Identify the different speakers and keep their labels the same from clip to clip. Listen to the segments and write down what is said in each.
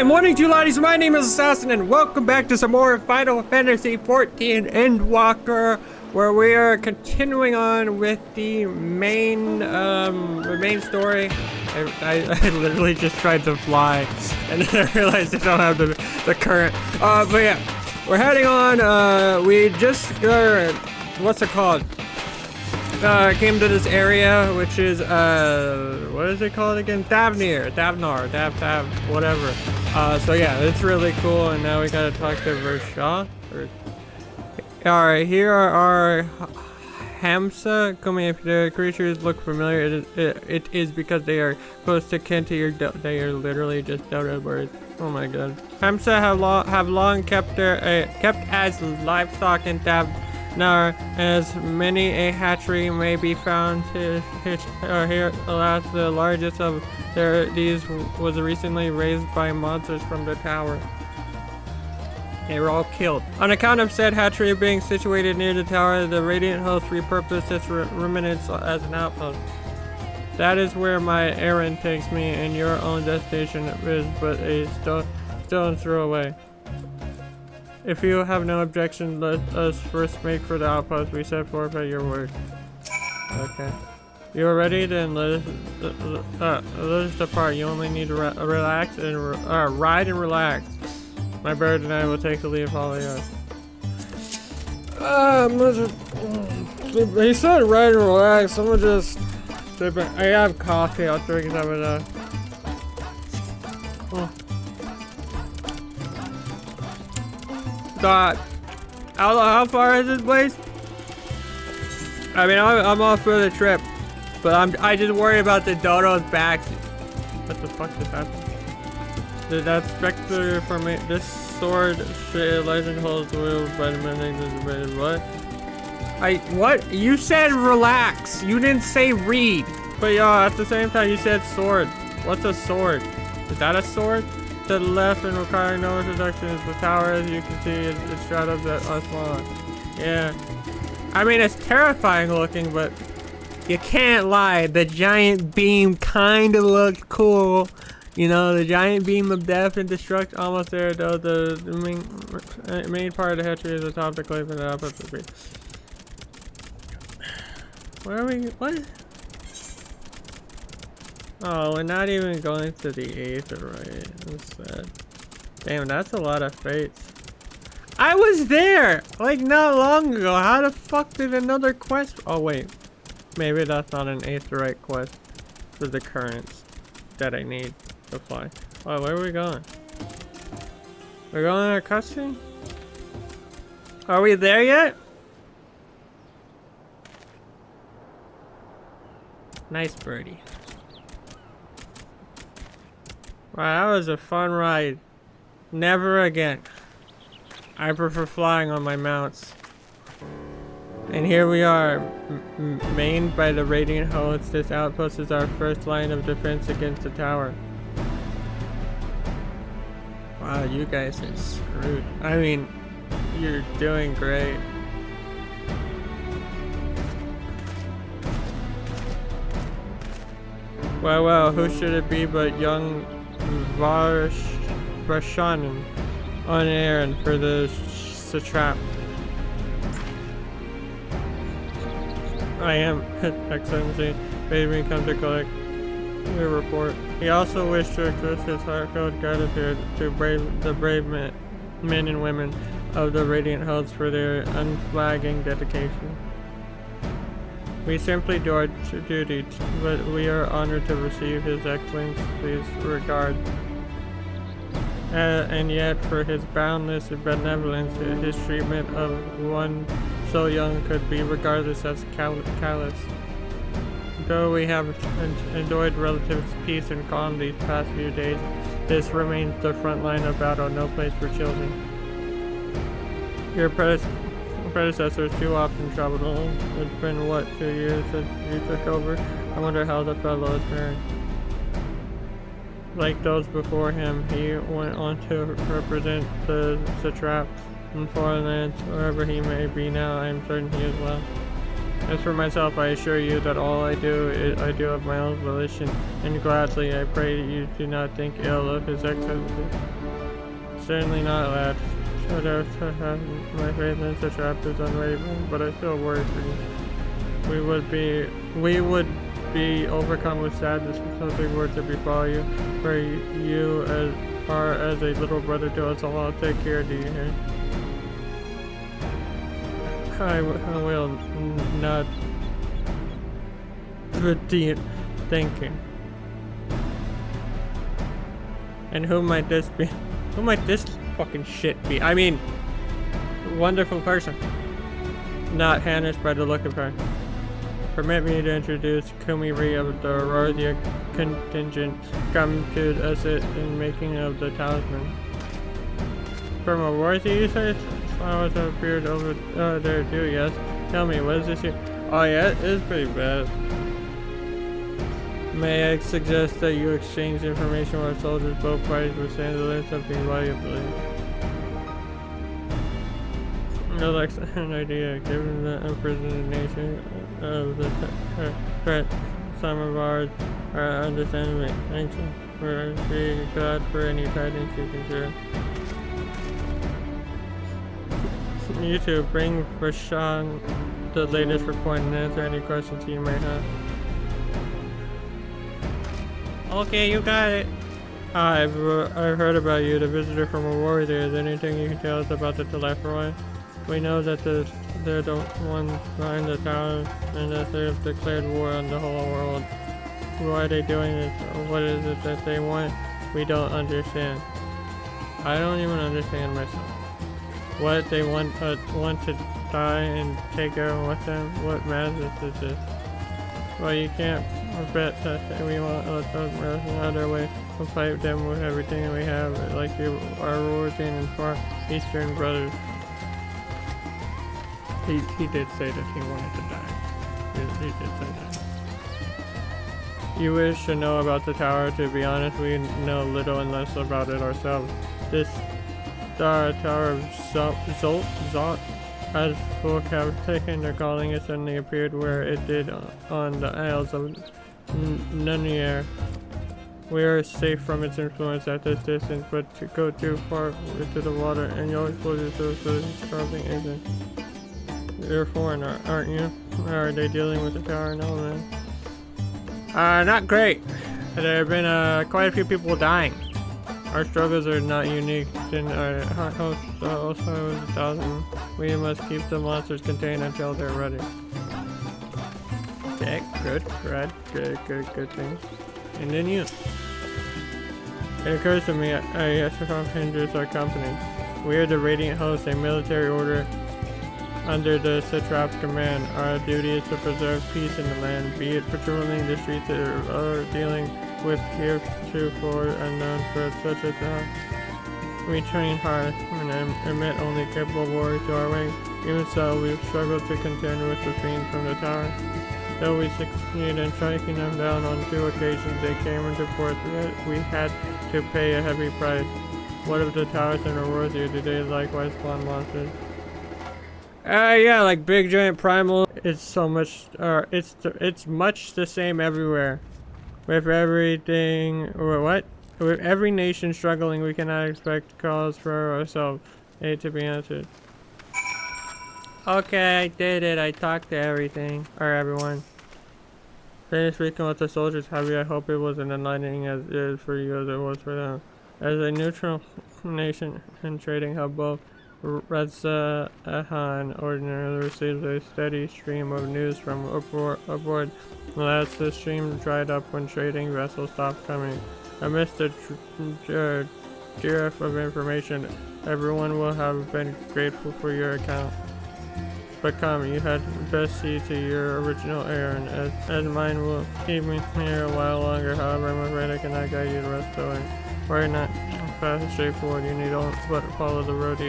Speaker 1: morning to you laddies, my name is Assassin and welcome back to some more Final Fantasy XIV Endwalker, where we are continuing on with the main story. I literally just tried to fly and then I realized I don't have the current. But yeah, we're heading on. We just, what's it called? Came to this area, which is, what is it called again? Davnar, whatever. So yeah, it's really cool, and now we gotta talk to Vershaw. Alright, here are our Hamsa. Come here, if the creatures look familiar, it is because they are close to kin to your they are literally just dodo birds. Oh my god. Hamsa have long kept as livestock in Davnar, as many a hatchery may be found here. Alas, the largest of these was recently raised by monsters from the tower. They were all killed. On account of said hatchery being situated near the tower, the Radiant Host repurposed its remnants as an outpost. That is where my errand takes me, and your own destination is but a stone's throw away. If you have no objection, let us first make for the outpost we set forth at your word. Okay. You are ready? Then let us depart. You only need to relax and ride and relax. My bird and I will take the lead following us. He said ride and relax. I'm gonna just sit back. I have coffee. I'll drink some of that. God, how far is this place? I mean, I'm off for the trip, but I just worry about the dodo's back. What the fuck just happened? Did that specter for me? This sword legend holds the wheel by the minute. What? What? You said relax. You didn't say read. But y'all, at the same time, you said sword. What's a sword? Is that a sword? To the left and requiring no introduction is the tower. As you can see, it's shadows that are small. Yeah. I mean, it's terrifying looking, but you can't lie. The giant beam kind of looked cool. You know, the giant beam of death and destruction almost there, though. The main part of the hatchery is atop the cliff and the output of the tree. Where are we? What? Oh, we're not even going to the 8th, right? That's sad. Damn, that's a lot of fates. I was there! Like, not long ago. How the fuck did another quest... Oh, wait. Maybe that's not an 8th right quest for the currents that I need to fly. Oh, where are we going? We're going on a cutscene? Are we there yet? Nice birdie. Wow, that was a fun ride. Never again. I prefer flying on my mounts. And here we are, mained by the Radiant Host. This outpost is our first line of defense against the tower. Wow, you guys are screwed. I mean, you're doing great. Well, who should it be but young Varshanan on an errand for the satrap. I am, XIV, made me come to collect your report. He also wished to express his heartfelt gratitude to the brave men and women of the Radiant Hosts for their unflagging dedication. We simply do our duty, but we are honored to receive His Excellency's regard. And yet, for his boundless benevolence, his treatment of one so young could be regarded as callous. Though we have enjoyed relative peace and calm these past few days, this remains the front line of battle, no place for children. Your predecessors too often traveled alone. It's been, what, 2 years since you took over? I wonder how the fellow is faring. Like those before him, he went on to represent the satrap in foreign lands. Wherever he may be now, I am certain he is well. As for myself, I assure you that all I do of my own volition, and gladly. I pray you do not think ill of His Excellency. Certainly not, lad. No doubt my faith in such act is unwavering, but I feel worried for you. We would be overcome with sadness if something were to befall you, for you are as a little brother to us all. I'll take care, do you hear? I will not repeat thinking. And who might this be? Who might this fucking shit be? I mean, wonderful person. Not Hannish by the look of her. Permit me to introduce Kumi-ri of the Rorthia contingent come to assist in making of the talisman. From a Rorthia, you say? Flowers have appeared over there too, yes. Tell me, what is this here? Oh yeah, it is pretty bad. May I suggest that you exchange information with our soldiers? Both parties will stand to learn something valuably. No, like an idea, given the impersonation of the threat, some of ours are understandably anxious. We're glad for any tidings you can share. You two, bring Rashan the latest report and answer any questions you may have. Okay, you got it. Hi, I've heard about you, the visitor from Aurora. Is there anything you can tell us about the Telephroi? We know that they're the ones behind the tower and that they've declared war on the whole world. Why are they doing this? What is it that they want? We don't understand. I don't even understand myself. What they want to die and take everyone with them? What madness is this? Well, you can't bet that we won't let those mercenaries out of their way. We'll fight them with everything we have, like our Rortian and Far Eastern brothers. He did say that he wanted to die. He did say that. You wish to know about the tower? To be honest, we know little and less about it ourselves. This Tower of ZOT, as folk have taken their calling, it suddenly appeared where it did on the Isles of Nunier. We are safe from its influence at this distance, but to go too far into the water and you'll expose yourself to starving ignorance. You're a foreigner, aren't you? Are they dealing with the tower? No, man. Not great. There have been quite a few people dying. Our struggles are not unique. In our host also is 1,000. We must keep the monsters contained until they're ready. Okay, good things. And then you. It occurs to me, I hinders our company. We are the Radiant Host, a military order under the Satrap's command. Our duty is to preserve peace in the land, be it patrolling the streets or dealing with heretofore unknown threats such as that. We train hard and admit only capable warriors to our ranks. Even so, we've struggled to contend with the fiends from the tower. Though we succeeded in striking them down on 2 occasions, they came into port. We had to pay a heavy price. What of the towers in Aurora? Do they likewise spawn monsters? Yeah, like big giant primal. It's so much. It's much the same everywhere. With everything, or what? With every nation struggling, we cannot expect calls for ourselves to be answered. Okay, I did it. I talked to everything, or everyone. Finished speaking with the soldiers, Javi. I hope it was as enlightening as it is for you as it was for them. As a neutral nation and trading hub, both Rezahan ordinarily receives a steady stream of news from aboard. Alas, the stream dried up when trading vessels stopped coming. Amidst the giraffe of information, everyone will have been grateful for your account. But come, you had best see to your original errand, as mine will keep me here a while longer. However, I'm afraid I cannot guide you the rest of the way. Worry not, fast and straightforward. You need only but follow the road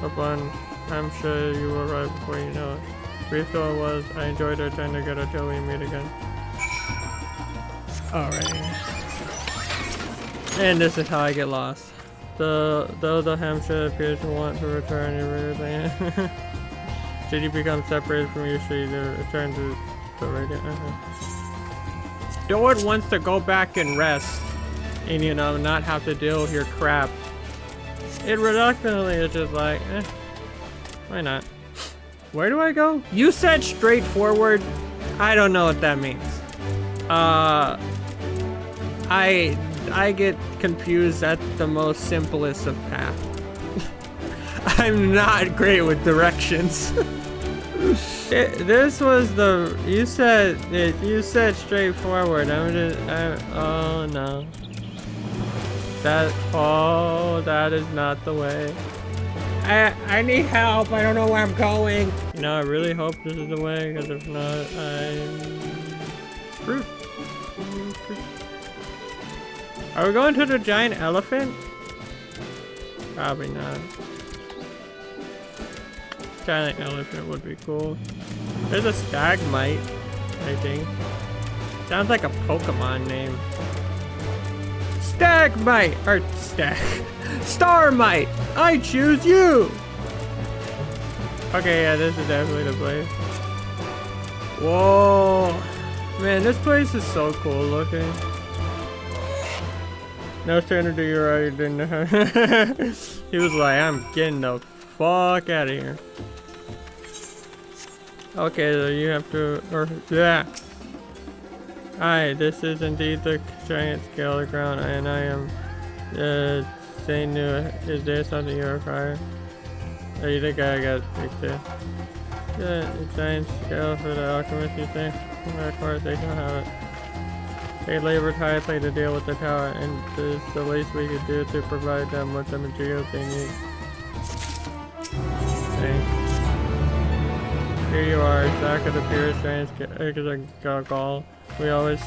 Speaker 1: upon. I'm sure you will arrive before you know it. Brief though it was, I enjoyed our time together till we meet again. Alright. And this is how I get lost. Though the Hampshire appears to want to return everything. Should you become separated from you, should you return to the radiant? Doit wants to go back and rest and, you know, not have to deal with your crap. It reluctantly is just like, why not? Where do I go? You said straightforward. I don't know what that means. I get confused at the most simplest of paths. I'm not great with directions. This was the, you said straightforward. Oh no. That is not the way. I need help. I don't know where I'm going. You know, I really hope this is the way, because if not, I'm screwed. Are we going to the giant elephant? Probably not. Giant elephant would be cool. There's a stagmite, I think. Sounds like a Pokemon name. Stagmite! Or Starmite! I choose you! Okay, yeah, this is definitely the place. Whoa! Man, this place is so cool looking. No standard do you already didn't know. He was like, I'm getting the fuck out of here. Okay, so you have to, or, yeah. Alright, this is indeed the giant scale of the ground, and I am, saying new. Is there something you require? Oh, you think I got to speak to? Yeah, the giant scale for the alchemist, you think? Of course, they don't have it. They labored tirelessly to deal with the tower, and this is the least we could do to provide them with the materials they need. Thanks. Here you are, a sack of the purest giant gall. We always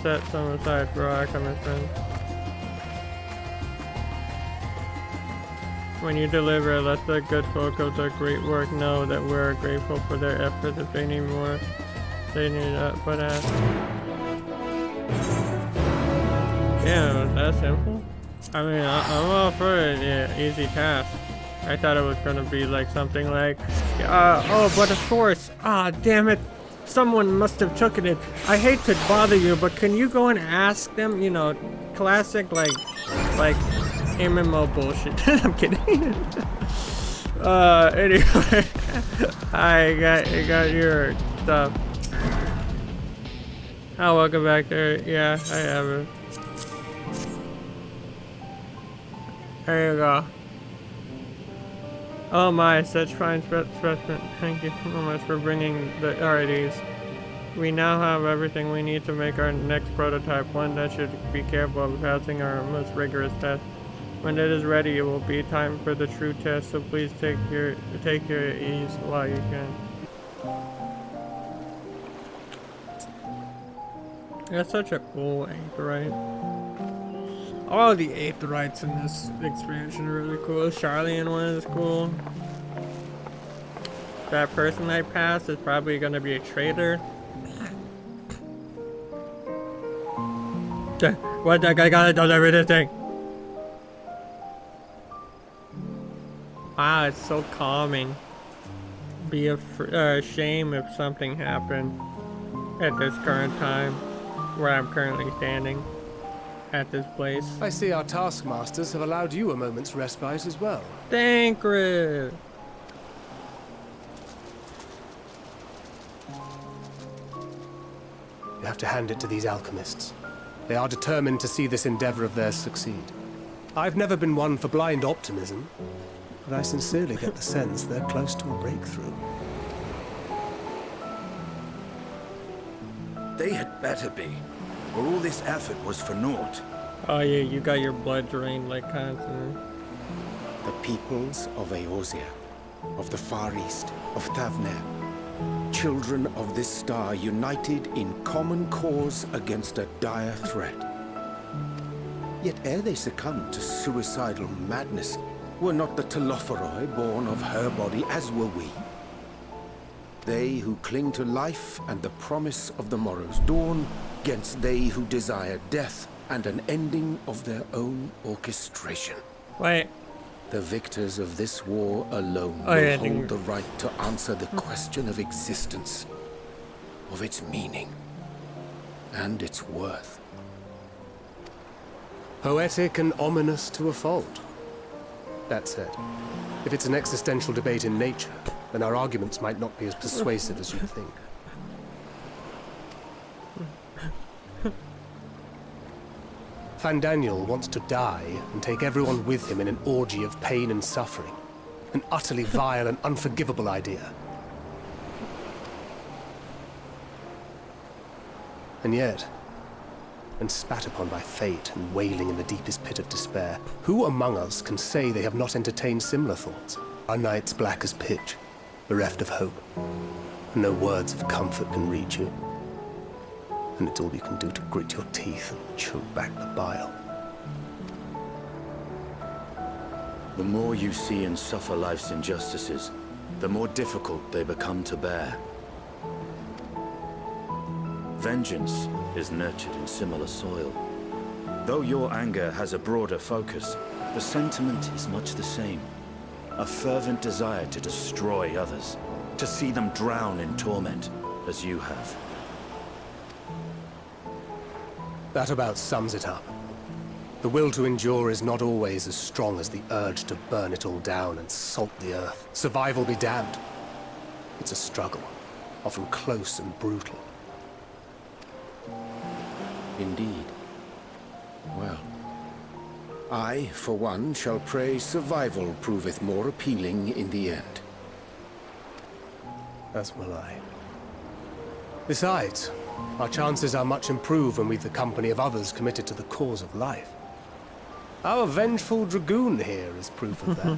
Speaker 1: set some aside for our common friends. When you deliver, let the good folk of the great work know that we're grateful for their efforts. If they need more, they need but ask. Yeah, was that simple? I mean, I'm all for it. Yeah, easy task. I thought it was gonna be like something like, oh, but of course, damn it. Someone must have taken it. I hate to bother you, but can you go and ask them? You know, classic like MMO bullshit. I'm kidding. Anyway, I got your stuff. Oh, welcome back there. Yeah, I have it. There you go. Oh my, such fine specimen. Thank you so much for bringing the RIDs. We now have everything we need to make our next prototype, one that should be capable of passing our most rigorous test. When it is ready, it will be time for the true test, so please take your ease while you can. That's such a cool aetheryte. All the aetherytes in this expansion are really cool. Charlian one is cool. That person I passed is probably gonna be a traitor. What, that guy gotta deliver this thing? Wow, it's so calming. Be ashamed if something happened at this current time, where I'm currently standing. At this place.
Speaker 2: I see our taskmasters have allowed you a moment's respite as well.
Speaker 1: Thank you.
Speaker 2: You have to hand it to these alchemists. They are determined to see this endeavor of theirs succeed. I've never been one for blind optimism, but I sincerely get the sense they're close to a breakthrough.
Speaker 3: They had better be, or all this effort was for naught.
Speaker 1: Oh yeah, you got your blood drained like constantly.
Speaker 4: The peoples of Eorzea, of the Far East, of Thavner, children of this star united in common cause against a dire threat. Yet ere they succumbed to suicidal madness, were not the Telophoroi born of her body as were we? They who cling to life and the promise of the morrow's dawn, against they who desire death and an ending of their own orchestration.
Speaker 1: Wait,
Speaker 4: The victors of this war alone
Speaker 1: Oh, yeah,
Speaker 4: will hold the right to answer the question of existence, of its meaning, and its worth.
Speaker 2: Poetic and ominous to a fault. That said, if it's an existential debate in nature, then our arguments might not be as persuasive as you think. Fandaniel wants to die and take everyone with him in an orgy of pain and suffering. An utterly vile and unforgivable idea. And yet, when spat upon by fate and wailing in the deepest pit of despair, who among us can say they have not entertained similar thoughts? Our nights black as pitch, bereft of hope, and no words of comfort can reach you. And it's all you can do to grit your teeth and choke back the bile.
Speaker 3: The more you see and suffer life's injustices, the more difficult they become to bear. Vengeance is nurtured in similar soil. Though your anger has a broader focus, the sentiment is much the same. A fervent desire to destroy others, to see them drown in torment, as you have.
Speaker 2: That about sums it up. The will to endure is not always as strong as the urge to burn it all down and salt the earth. Survival be damned. It's a struggle, often close and brutal.
Speaker 4: Indeed. Well, I, for one, shall pray survival proveth more appealing in the end.
Speaker 2: As will I. Besides, our chances are much improved when we've the company of others committed to the cause of life. Our vengeful dragoon here is proof of that.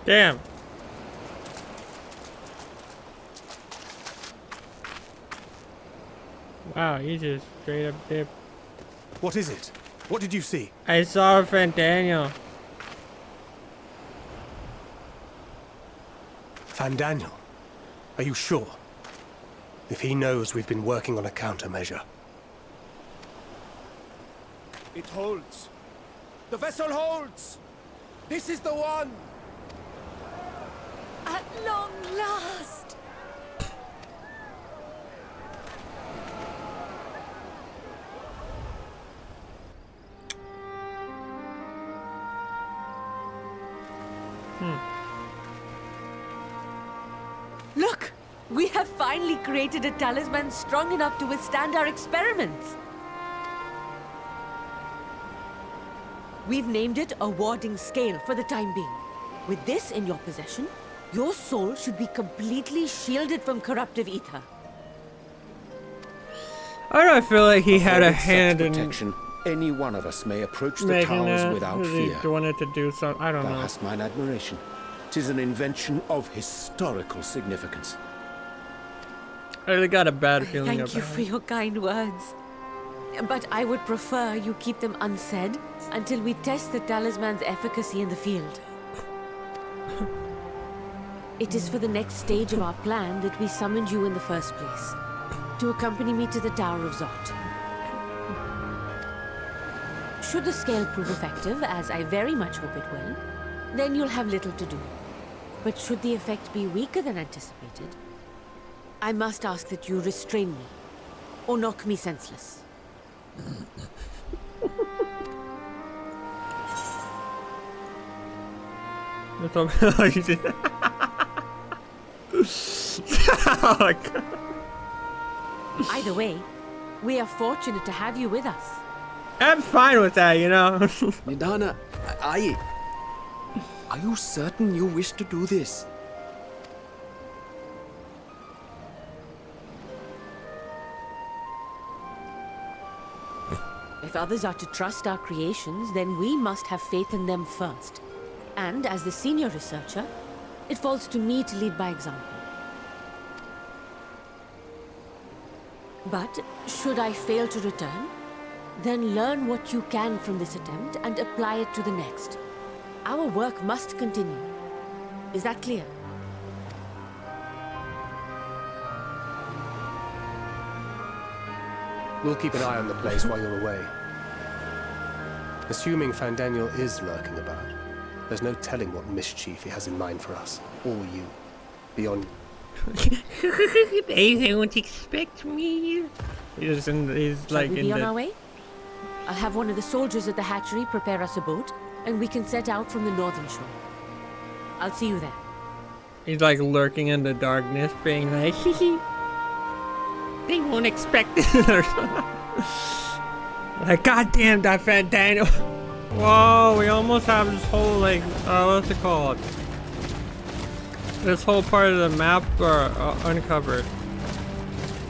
Speaker 1: Damn. Wow, he just straight up dipped.
Speaker 2: What is it? What did you see?
Speaker 1: I saw Fandaniel.
Speaker 2: Fandaniel? Are you sure? If he knows we've been working on a countermeasure.
Speaker 4: It holds. The vessel holds! This is the one!
Speaker 5: At long last! Look! We have finally created a talisman strong enough to withstand our experiments! We've named it a warding scale for the time being. With this in your possession, your soul should be completely shielded from corruptive ether.
Speaker 1: I don't feel like he had a
Speaker 4: Afforded such
Speaker 1: hand in
Speaker 4: protection, any one of us may approach the
Speaker 1: making
Speaker 4: towers
Speaker 1: that.
Speaker 4: without
Speaker 1: He
Speaker 4: fear.
Speaker 1: wanted to do something. I don't
Speaker 4: Thou
Speaker 1: know.
Speaker 4: hast mine admiration. 'Tis an invention of historical significance.
Speaker 1: I really got a bad feeling
Speaker 5: Thank you
Speaker 1: about
Speaker 5: for
Speaker 1: it.
Speaker 5: your kind words. But I would prefer you keep them unsaid until we test the talisman's efficacy in the field. It is for the next stage of our plan that we summoned you in the first place. To accompany me to the Tower of ZOT. Should the scale prove effective, as I very much hope it will, then you'll have little to do. But should the effect be weaker than anticipated, I must ask that you restrain me, or knock me senseless.
Speaker 1: That's all you did. Oh my God.
Speaker 5: Either way, we are fortunate to have you with us.
Speaker 1: I'm fine with that, you know.
Speaker 6: Nidana, are you certain you wish to do this?
Speaker 5: If others are to trust our creations, then we must have faith in them first. And as the senior researcher, it falls to me to lead by example. But should I fail to return, then learn what you can from this attempt and apply it to the next. Our work must continue. Is that clear?
Speaker 2: We'll keep an eye on the place while you're away. Assuming Fandaniel is lurking about, there's no telling what mischief he has in mind for us, or you, beyond...
Speaker 1: They don't expect me. He's
Speaker 5: Shall
Speaker 1: like
Speaker 5: we
Speaker 1: in
Speaker 5: be on
Speaker 1: the...
Speaker 5: our way? I'll have one of the soldiers at the hatchery prepare us a boat, and we can set out from the northern shore. I'll see you there.
Speaker 1: He's like lurking in the darkness, being like, hee hee. They won't expect it. Or something. Like, goddamn that Fandaniel. Whoa, we almost have this whole, like, what's it called? This whole part of the map uncovered.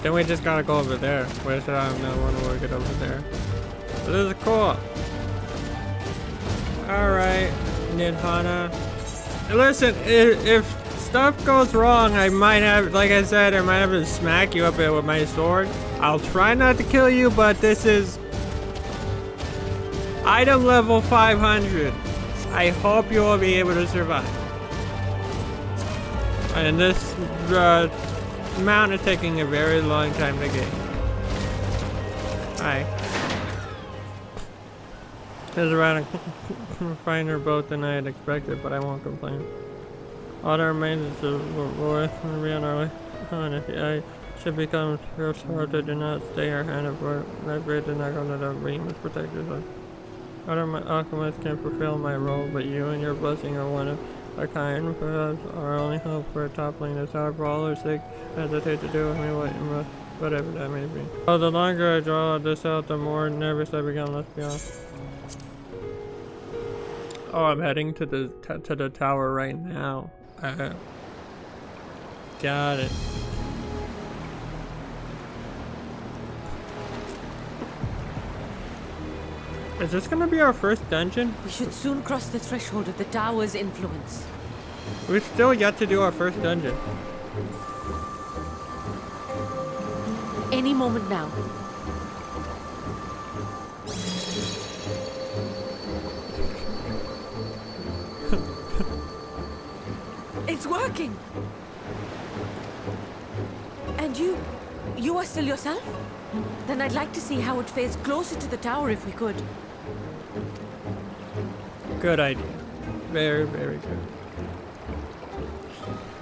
Speaker 1: Then we just gotta go over there. Where should I have no one to get over there? This is cool. Alright, Nidhana. Listen, if stuff goes wrong, I might have, like I said, I might have to smack you up with my sword. I'll try not to kill you, but this is item level 500. I hope you will be able to survive. And this mount is taking a very long time to get. Hi. There's around a finer boat than I had expected, but I won't complain. All that remains is to be on our way. And if I should become short, do not stay our hand if that bridge is not going to the beam is protected. Other alchemists can fulfill my role, but you and your blessing are one of a kind. Perhaps our only hope for toppling this tower for all our sake. Hesitate to do with me whatever that may be. Oh, the longer I draw this out, the more nervous I become. Let's be honest. Oh, I'm heading to the tower right now. Got it. Is this gonna be our first dungeon?
Speaker 5: We should soon cross the threshold of the tower's influence.
Speaker 1: We've still yet to do our first dungeon.
Speaker 5: Any moment now. It's working! And you are still yourself? Then I'd like to see how it fares closer to the tower if we could.
Speaker 1: Good idea. Very, very good.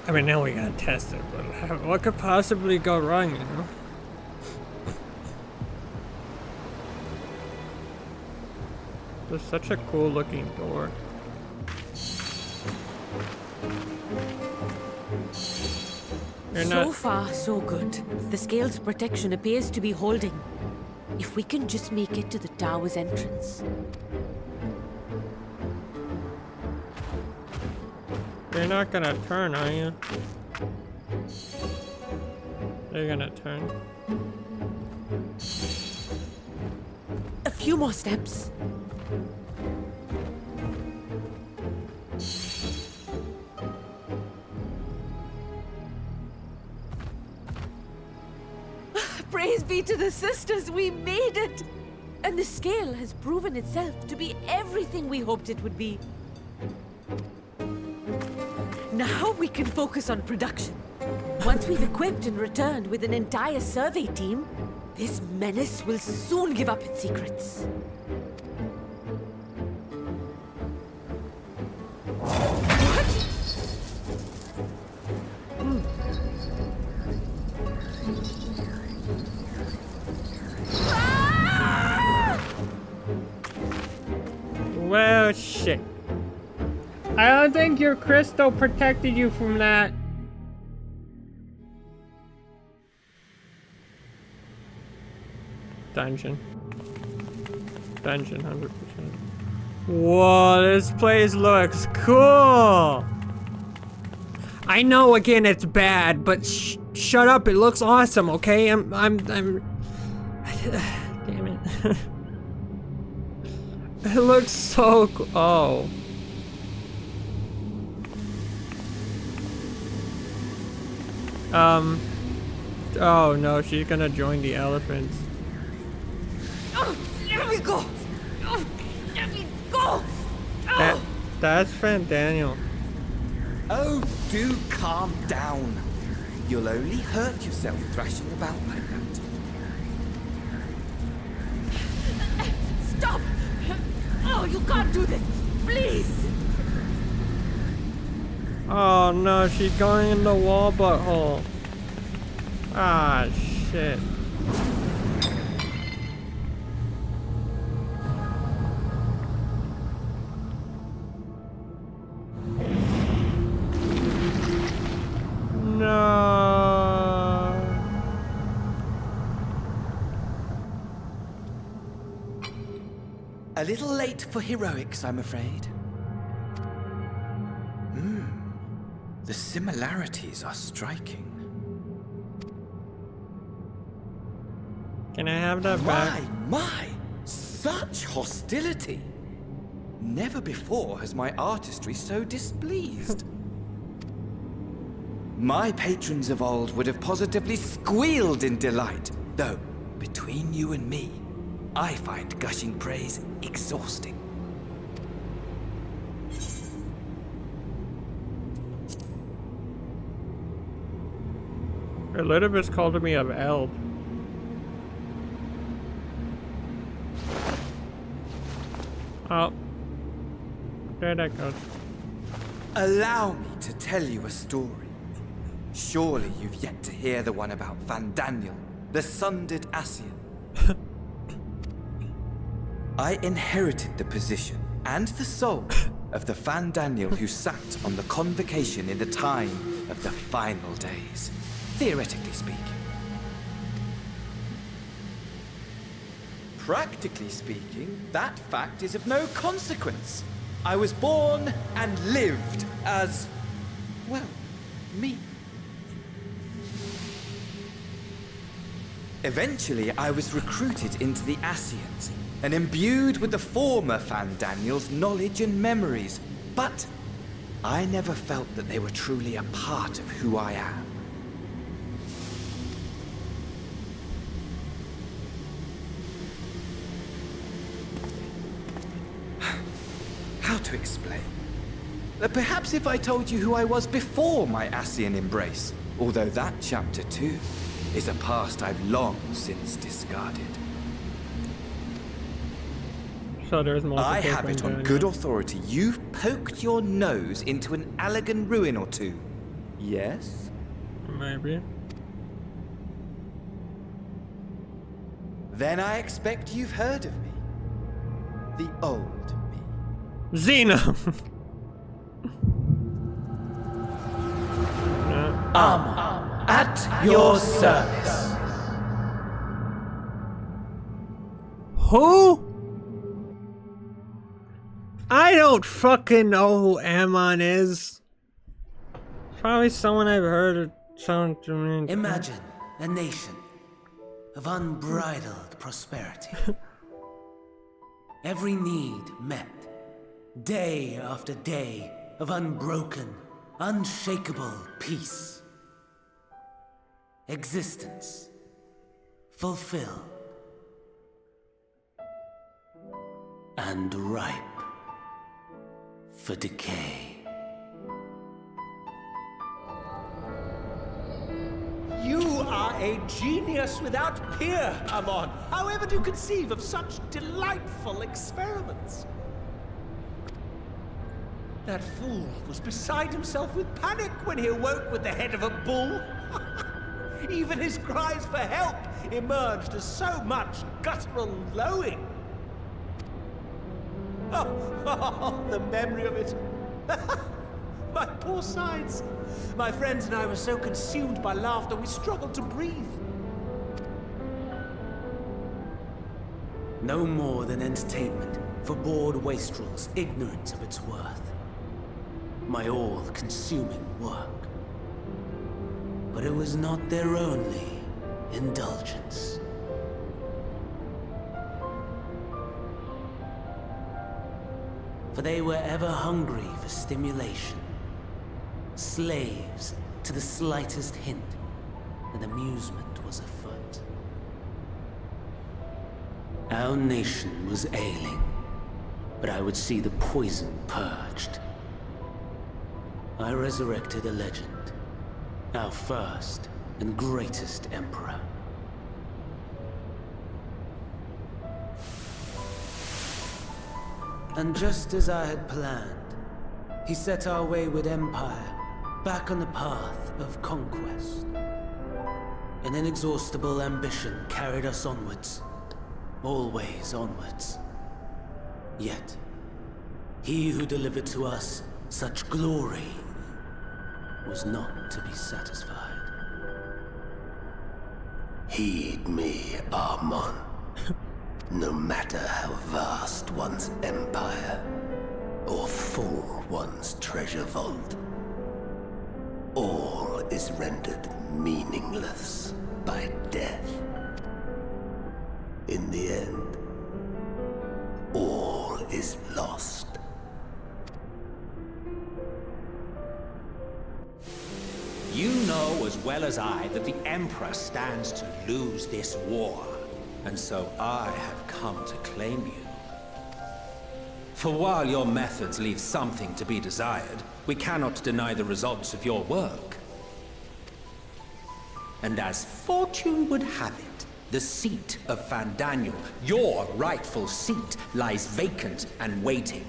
Speaker 1: I mean, now we gotta test it, but what could possibly go wrong, you know? There's such a cool looking door.
Speaker 5: So far, so good. The scale's protection appears to be holding. If we can just make it to the tower's entrance.
Speaker 1: You're not gonna turn, are you? You're gonna turn.
Speaker 5: A few more steps. Praise be to the sisters, we made it! And the scale has proven itself to be everything we hoped it would be. Now we can focus on production. Once we've equipped and returned with an entire survey team, this menace will soon give up its secrets.
Speaker 1: Well, shit. I don't think your crystal protected you from that. Dungeon. Dungeon, 100%. Whoa, this place looks cool. I know, again, it's bad, but shut up. It looks awesome, okay? I'm damn it. It looks so cool. Oh. Oh no, she's gonna join the elephants.
Speaker 5: Oh, let me go! Oh, let me go! Oh.
Speaker 1: That's Fandaniel.
Speaker 7: Oh, do calm down. You'll only hurt yourself thrashing about like that.
Speaker 5: Stop! Oh, you can't do this! Please!
Speaker 1: Oh no, she's going in the wall butthole. Ah, shit. No.
Speaker 7: A little late for heroics, I'm afraid. The similarities are striking.
Speaker 1: Can I have that back?
Speaker 7: My! Such hostility! Never before has my artistry so displeased. My patrons of old would have positively squealed in delight, though, between you and me, I find gushing praise exhausting.
Speaker 1: Elizabeth's called me of Eld. Oh. There that goes.
Speaker 7: Allow me to tell you a story. Surely you've yet to hear the one about Van Daniel, the sundered Ascian. I inherited the position and the soul of the Van Daniel who sat on the convocation in the time of the final days, theoretically speaking. Practically speaking, that fact is of no consequence. I was born and lived as, well, me. Eventually, I was recruited into the Ascians and imbued with the former Van Daniel's knowledge and memories, but I never felt that they were truly a part of who I am. How to explain? Perhaps if I told you who I was before my Ascian embrace, although that chapter too is a past I've long since discarded.
Speaker 1: So there's multiple.
Speaker 7: I have it on good authority you've poked your nose into an Allegan ruin or two. Yes?
Speaker 1: Maybe.
Speaker 7: Then I expect you've heard of me. The old me.
Speaker 1: Xena!
Speaker 7: At your service.
Speaker 1: Who? I don't fucking know who Ammon is. Probably someone I've heard or someone to me.
Speaker 8: Imagine a nation of unbridled prosperity. Every need met. Day after day of unbroken, unshakable peace. Existence fulfilled and ripe for decay.
Speaker 9: You are a genius without peer, Ammon. However do you conceive of such delightful experiments? That fool was beside himself with panic when he awoke with the head of a bull. Even his cries for help emerged as so much guttural lowing. Oh, the memory of it. My poor sides. My friends and I were so consumed by laughter we struggled to breathe.
Speaker 8: No more than entertainment for bored wastrels ignorant of its worth. My all-consuming work. But it was not their only indulgence. For they were ever hungry for stimulation. Slaves to the slightest hint that amusement was afoot. Our nation was ailing, but I would see the poison purged. I resurrected a legend, our first and greatest emperor. And just as I had planned, he set our wayward empire back on the path of conquest. An inexhaustible ambition carried us onwards, always onwards. Yet, he who delivered to us such glory was not to be satisfied.
Speaker 2: Heed me, Armon. No matter how vast one's empire, or full one's treasure vault, all is rendered meaningless by death. In the end, all is lost.
Speaker 9: You know as well as I that the Emperor stands to lose this war, and so I have come to claim you. For while your methods leave something to be desired, we cannot deny the results of your work. And as fortune would have it, the seat of Fandaniel, your rightful seat, lies vacant and waiting.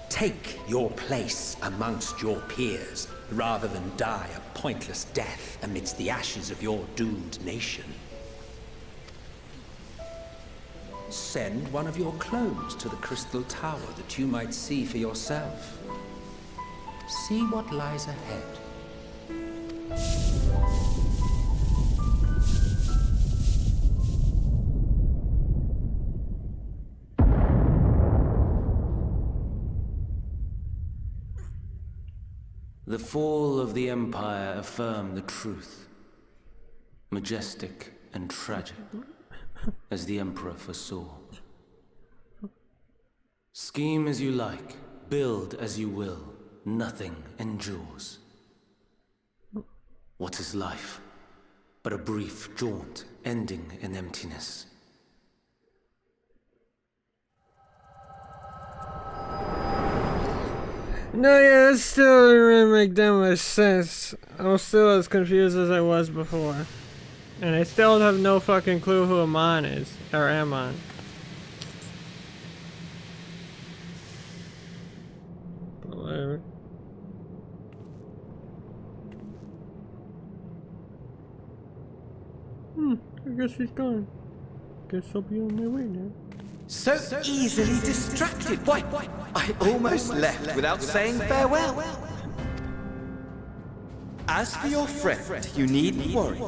Speaker 9: Take your place amongst your peers, rather than die a pointless death amidst the ashes of your doomed nation. Send one of your clones to the Crystal Tower that you might see for yourself. See what lies ahead.
Speaker 8: The fall of the Empire affirmed the truth. Majestic and tragic, as the Emperor foresaw. Scheme as you like, build as you will, nothing endures. What is life but a brief jaunt ending in emptiness?
Speaker 1: No, yeah, that still didn't really make that much sense. I'm still as confused as I was before. And I still have no fucking clue who Amon is. Or Amon. But whatever. I guess he's gone. Guess I'll be on my way now.
Speaker 7: So easily distracted. Why, I almost left without saying farewell. As for your friend, you needn't worry.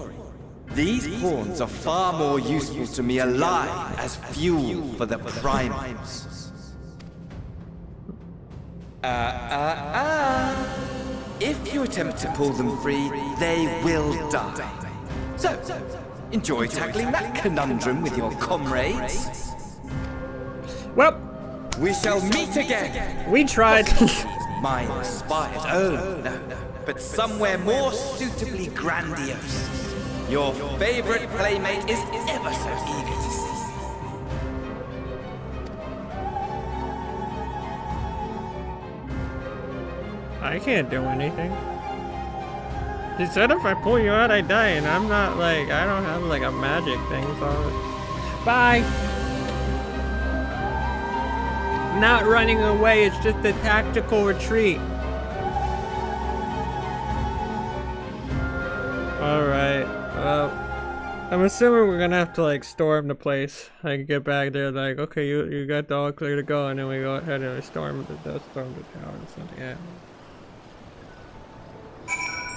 Speaker 7: These pawns are far more useful to me alive as fuel for the primals. If you attempt to pull them free, they will die. So, enjoy tackling that conundrum with your comrades.
Speaker 1: Well,
Speaker 7: we shall meet again.
Speaker 1: We tried.
Speaker 7: Mine aspires. Oh, no. But somewhere more suitably grandiose. Your favorite playmate is ever so eager to see.
Speaker 1: I can't do anything. He said if I pull you out, I die, and I'm not like, I don't have like a magic thing, so. Bye! Not running away, it's just a tactical retreat. Alright, well, I'm assuming we're gonna have to like storm the place. I can get back there like, okay, you got the all clear to go, and then we go ahead and we storm the tower or something, yeah.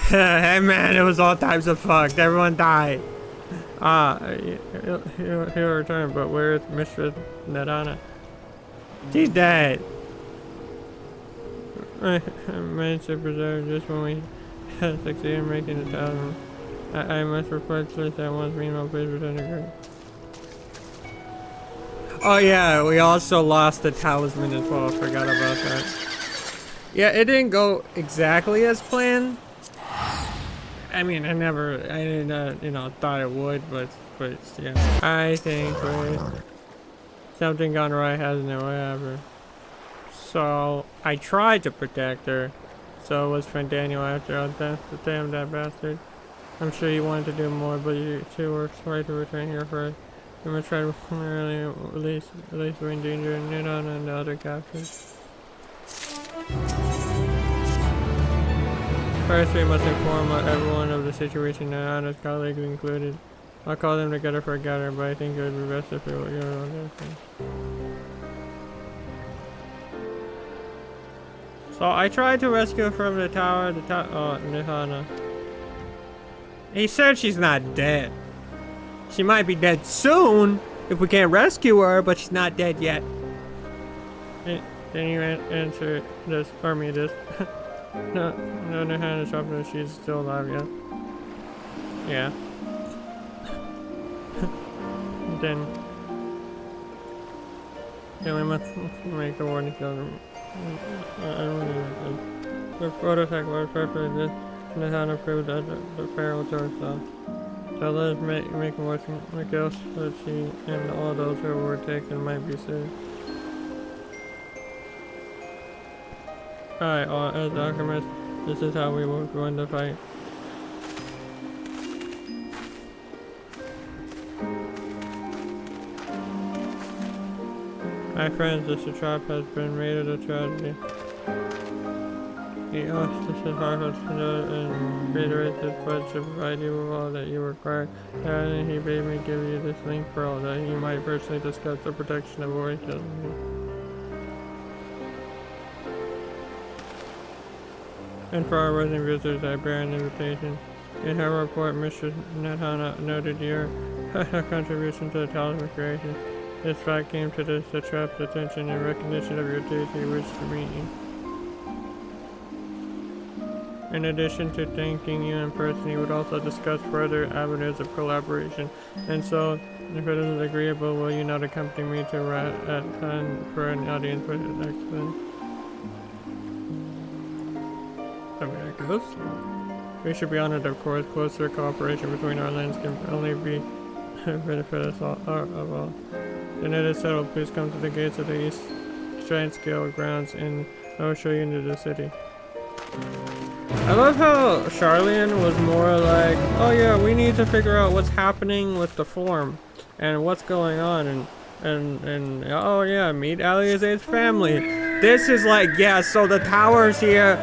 Speaker 1: Hey man, it was all types of fucked. Everyone died. He'll return, but where is Mistress Nadana? She's dead. I managed to preserve just when we had succeeded in making the talisman. I must report to this at once. Meanwhile, please return to group. Oh yeah, we also lost the talisman as well. I forgot about that. Yeah, it didn't go exactly as planned. I mean, I didn't, you know, thought it would, but yeah. I think something gone right, hasn't it? Whatever. So, I tried to protect her. So was Fandaniel after all death. Damn that bastard. I'm sure you wanted to do more, but you two were right to return here first. We must try to release the endangered Nidon and the other captives. First, we must inform everyone of the situation, Nidana's colleagues included. I'll call them together for a gathering, but I think it would be best if we were on this. So I tried to rescue her from the tower. Oh, Nihana. He said she's not dead. She might be dead soon if we can't rescue her, but she's not dead yet. Then you answer this, or me this. No, Nihana's up, she's still alive, yeah. Yeah. Then we must make the warning children. The prototype was perfect. This Nihana proved that the peril to herself. So let us make more else that she and all those who were taken might be saved. Alright, as alchemists, this is how we will win the fight. My friends, this trap has been rated a tragedy. He asked us his heart to know and reiterate this pledge to provide you with all that you require. And he bade me give you this link for all that you might personally discuss the protection of Oriental. And for our resident visitors, I bear an invitation. In her report, Mr. Nihana noted your contribution to the talisman creation. This fact came to the trap's attention in recognition of your duty. He wished to meet you. In addition to thanking you in person, he would also discuss further avenues of collaboration. And so, if it is agreeable, will you not accompany me to Rat for an audience with excellence? I mean, I guess. We should be honored, of course. Closer cooperation between our lands can only be benefit us all, of all. Then it is settled. Please come to the gates of the East Giant Scale grounds, and I will show you into the city. I love how Charlian was more like, oh yeah, we need to figure out what's happening with the form and what's going on, and oh yeah, meet Aliaze's family. This is like, yeah, so the tower's here.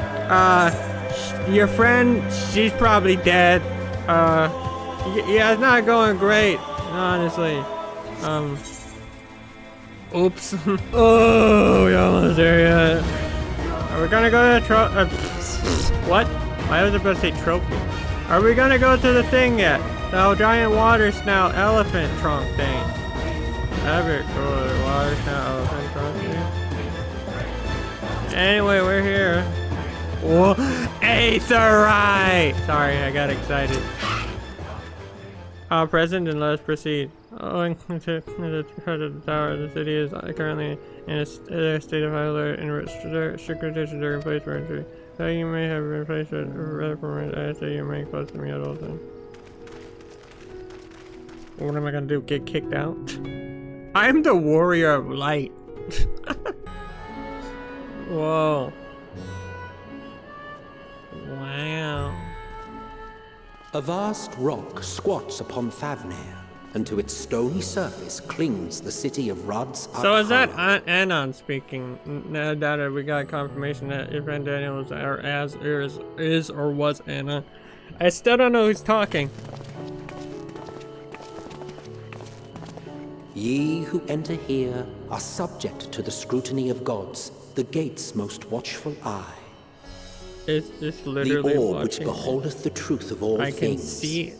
Speaker 1: Your friend, she's probably dead. Yeah, it's not going great, honestly. Oops. Oh, we're almost there yet. Are we gonna go to the what? Why was I supposed to say trophy? Are we gonna go to the thing yet? The giant water snout elephant trunk thing. That'd be cool, the water snout elephant trunk thing. Anyway, we're here. Whoa, Aetherite! Sorry, I got excited. Present and let us proceed. Owing to the tower, the city is currently in a state of high alert and strict conditions are in place for entry. Though you may have been placed with red permit, I say you remain close to me at all times. What am I gonna do? Get kicked out? I'm the warrior of light. Whoa. Wow.
Speaker 10: A vast rock squats upon Thavnir, and to its stony surface clings the city of Rod's.
Speaker 1: So is that Anon speaking? Now that we got confirmation that if Daniel was or was Anna. I still don't know who's talking.
Speaker 10: Ye who enter here are subject to the scrutiny of gods, the gate's most watchful eye.
Speaker 1: It's literally
Speaker 10: the orb which beholdeth the truth of all things. I can
Speaker 1: see it.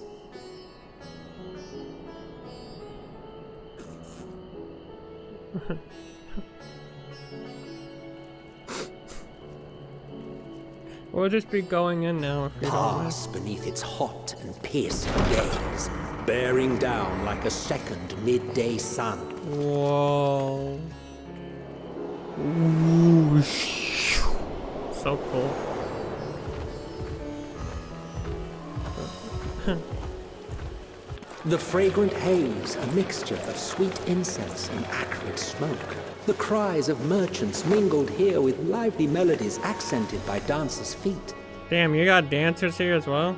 Speaker 1: We'll just be going in now if you
Speaker 10: pass
Speaker 1: don't.
Speaker 10: Beneath its hot and piercing gaze, bearing down like a second midday sun.
Speaker 1: Whoa. Ooh. So cool.
Speaker 10: The fragrant haze, a mixture of sweet incense and acrid smoke. The cries of merchants mingled here with lively melodies accented by dancers' feet.
Speaker 1: Damn, you got dancers here as well?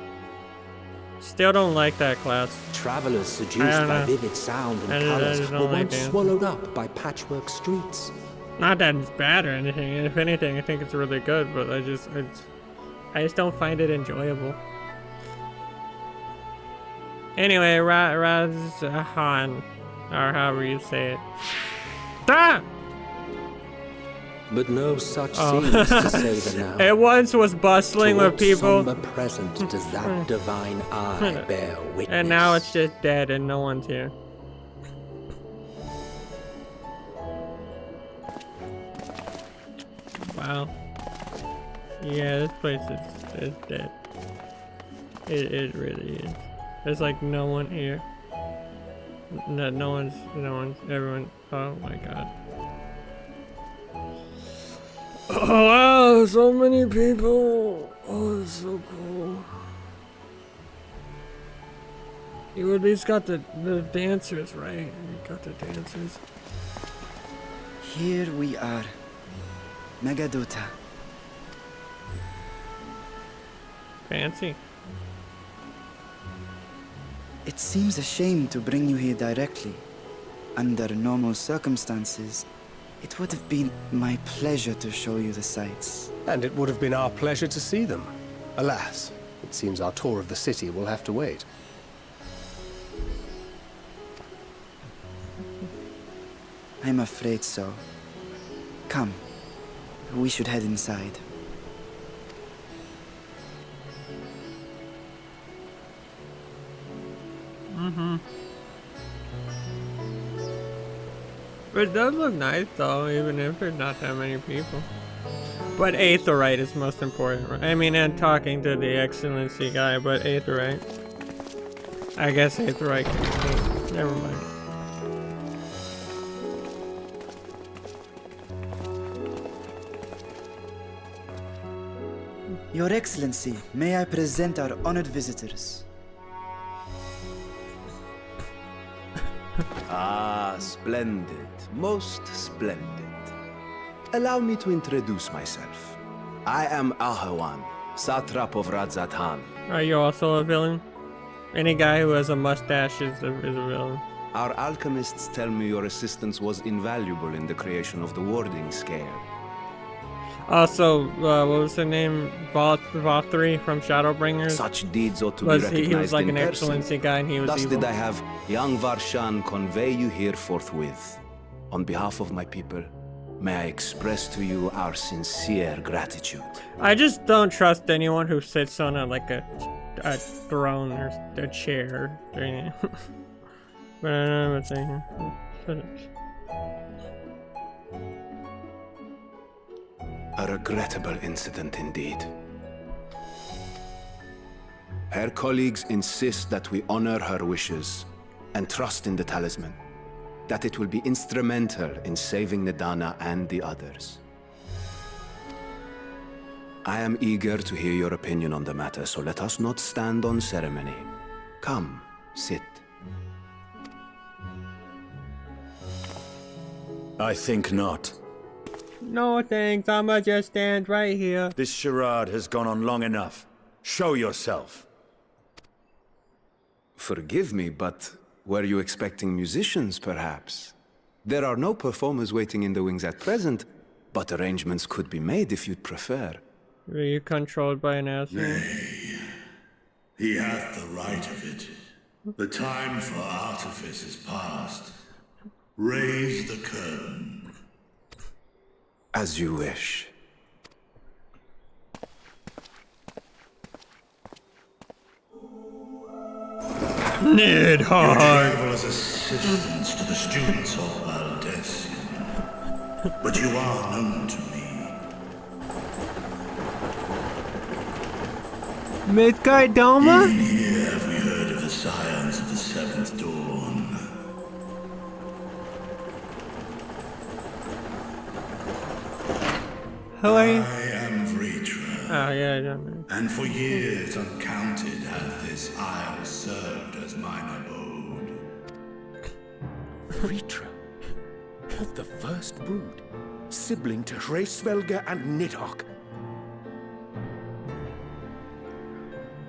Speaker 1: Still don't like that class.
Speaker 10: Travelers seduced
Speaker 1: don't
Speaker 10: by
Speaker 1: know.
Speaker 10: vivid sound and
Speaker 1: I
Speaker 10: colors
Speaker 1: just
Speaker 10: were
Speaker 1: don't like
Speaker 10: once
Speaker 1: dancing.
Speaker 10: swallowed up by patchwork streets.
Speaker 1: Not that it's bad or anything. If anything, I think it's really good, but I just don't find it enjoyable. Anyway, Razhan, or however you say it. Ah!
Speaker 10: But no such seems to savor now.
Speaker 1: It once was bustling
Speaker 10: To
Speaker 1: with
Speaker 10: what
Speaker 1: people,
Speaker 10: somber present does that divine eye bear witness?
Speaker 1: and now it's just dead and no one's here. Wow. Yeah, this place is dead. It really is. There's like no one here. No one's, everyone. Oh my god. Oh wow, so many people. Oh, it's so cool. You at least got the dancers, right? You got the dancers.
Speaker 11: Here we are. Megadota.
Speaker 1: Fancy.
Speaker 11: It seems a shame to bring you here directly. Under normal circumstances, it would have been my pleasure to show you the sights.
Speaker 2: And it would have been our pleasure to see them. Alas, it seems our tour of the city will have to wait.
Speaker 11: I'm afraid so. Come, we should head inside.
Speaker 1: It does look nice though, even if there's not that many people. But Aetherite is most important, right? I mean, and talking to the Excellency guy, but Aetherite. I guess Aetherite can... Never mind.
Speaker 11: Your Excellency, may I present our honored visitors?
Speaker 12: Ah, splendid. Most splendid. Allow me to introduce myself. I am Ahawan, Satrap of Radzatan.
Speaker 1: Are you also a villain? Any guy who has a mustache is a villain.
Speaker 12: Our alchemists tell me your assistance was invaluable in the creation of the warding scale.
Speaker 1: Also, what was her name? Vothri from Shadowbringers?
Speaker 12: Such deeds ought to be recognized
Speaker 1: he was like
Speaker 12: in
Speaker 1: an
Speaker 12: person.
Speaker 1: Excellency guy and he was
Speaker 12: Thus
Speaker 1: evil.
Speaker 12: did I have young Varshan convey you here forthwith. On behalf of my people, may I express to you our sincere gratitude.
Speaker 1: I just don't trust anyone who sits on a throne or a chair. But I don't know what's saying here.
Speaker 12: A regrettable incident indeed. Her colleagues insist that we honor her wishes and trust in the talisman, that it will be instrumental in saving Nidana and the others. I am eager to hear your opinion on the matter, so let us not stand on ceremony. Come, sit.
Speaker 3: I think not.
Speaker 1: No thanks, I'ma just stand right here.
Speaker 3: This charade has gone on long enough. Show yourself.
Speaker 12: Forgive me, but were you expecting musicians, perhaps? There are no performers waiting in the wings at present, but arrangements could be made if you'd prefer.
Speaker 1: Were you controlled by an asshole?
Speaker 13: Nay, he hath the right of it. The time for artifice is past. Raise the curtain.
Speaker 12: As you wish.
Speaker 1: Nidhogg.
Speaker 13: You travel as assistants to the students of Valdesian, but you are known to me.
Speaker 1: Midgard Doma?
Speaker 13: Even here have we heard of the scions of the Seventh Dawn.
Speaker 1: Who are you?
Speaker 13: I am Vritra.
Speaker 1: Oh yeah, I don't know.
Speaker 13: And for years uncounted hath this isle served as mine abode.
Speaker 4: Vritra, of the first brood, sibling to Hraesvelga and Nidhogg.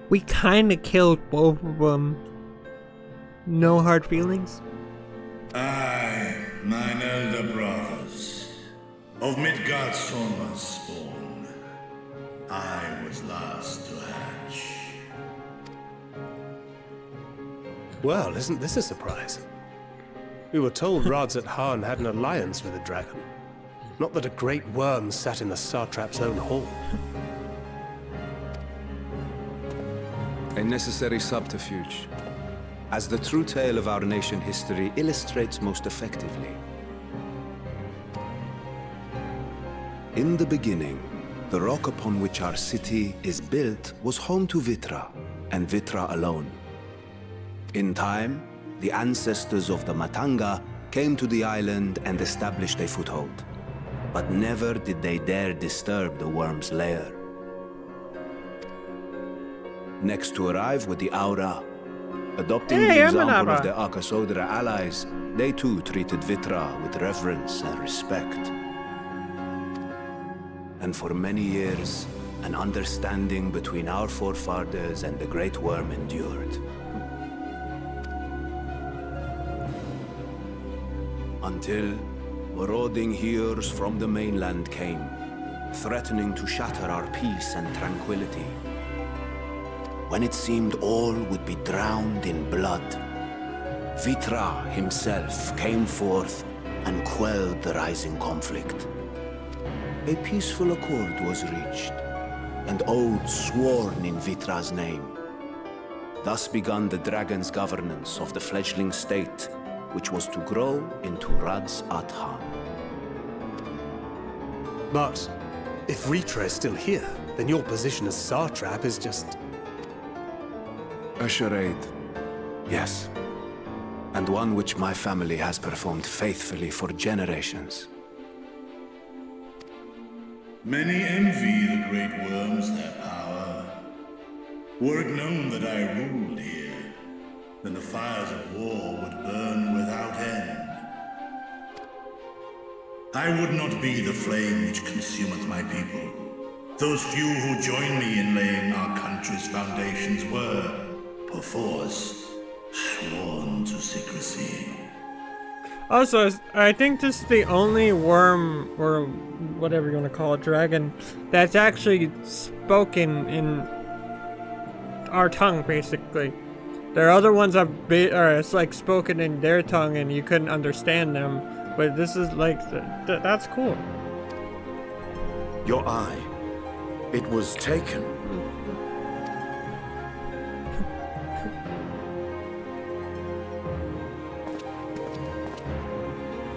Speaker 1: We kind of killed both of them. No hard feelings?
Speaker 13: I, mine elder brothers, of Midgard's Solma's spawn, I was last to hatch.
Speaker 2: Well, isn't this a surprise? We were told Radzat-Han had an alliance with a dragon. Not that a great worm sat in the satrap's own hall.
Speaker 12: A necessary subterfuge, as the true tale of our nation history illustrates most effectively. In the beginning, the rock upon which our city is built was home to Vitra, and Vitra alone. In time, the ancestors of the Matanga came to the island and established a foothold. But never did they dare disturb the worm's lair. Next to arrive with the Aura, adopting the example of their Akasodra allies, they too treated Vitra with reverence and respect. And for many years, an understanding between our forefathers and the Great Worm endured. Until marauding heroes from the mainland came, threatening to shatter our peace and tranquility. When it seemed all would be drowned in blood, Vitra himself came forth and quelled the rising conflict. A peaceful accord was reached, and oaths sworn in Vitra's name. Thus began the dragon's governance of the fledgling state, which was to grow into Radzat-Han.
Speaker 2: But if Vitra is still here, then your position as satrap is just...
Speaker 12: a charade, yes. And one which my family has performed faithfully for generations.
Speaker 13: Many envy the great worms their power. Were it known that I ruled here, then the fires of war would burn without end. I would not be the flame which consumeth my people. Those few who join me in laying our country's foundations were, perforce, sworn to secrecy.
Speaker 1: Also, I think this is the only worm, or whatever you want to call it, dragon, that's actually spoken in our tongue, basically. There are other ones it's like spoken in their tongue and you couldn't understand them, but this is like, that's cool.
Speaker 3: Your eye, it was taken.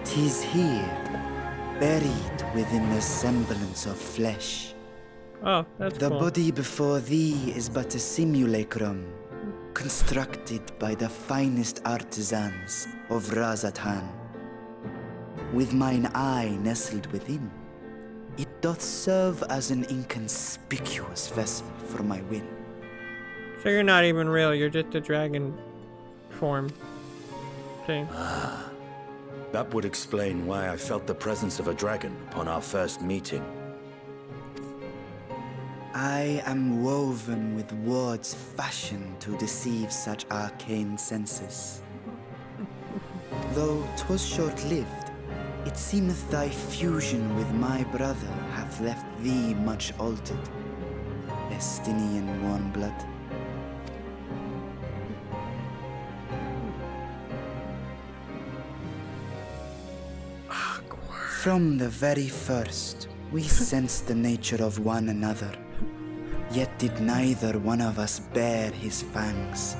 Speaker 11: 'Tis here, buried within the semblance of flesh.
Speaker 1: Oh, that's
Speaker 11: the
Speaker 1: cool.
Speaker 11: body before thee is but a simulacrum, constructed by the finest artisans of Radzat-Han. With mine eye nestled within, it doth serve as an inconspicuous vessel for my will.
Speaker 1: So you're not even real, you're just a dragon form thing.
Speaker 3: That would explain why I felt the presence of a dragon upon our first meeting.
Speaker 11: I am woven with words fashioned to deceive such arcane senses. Though 'twas short-lived, it seemeth thy fusion with my brother hath left thee much altered, Estinian warm blood. From the very first, we sensed the nature of one another, yet did neither one of us bare his fangs.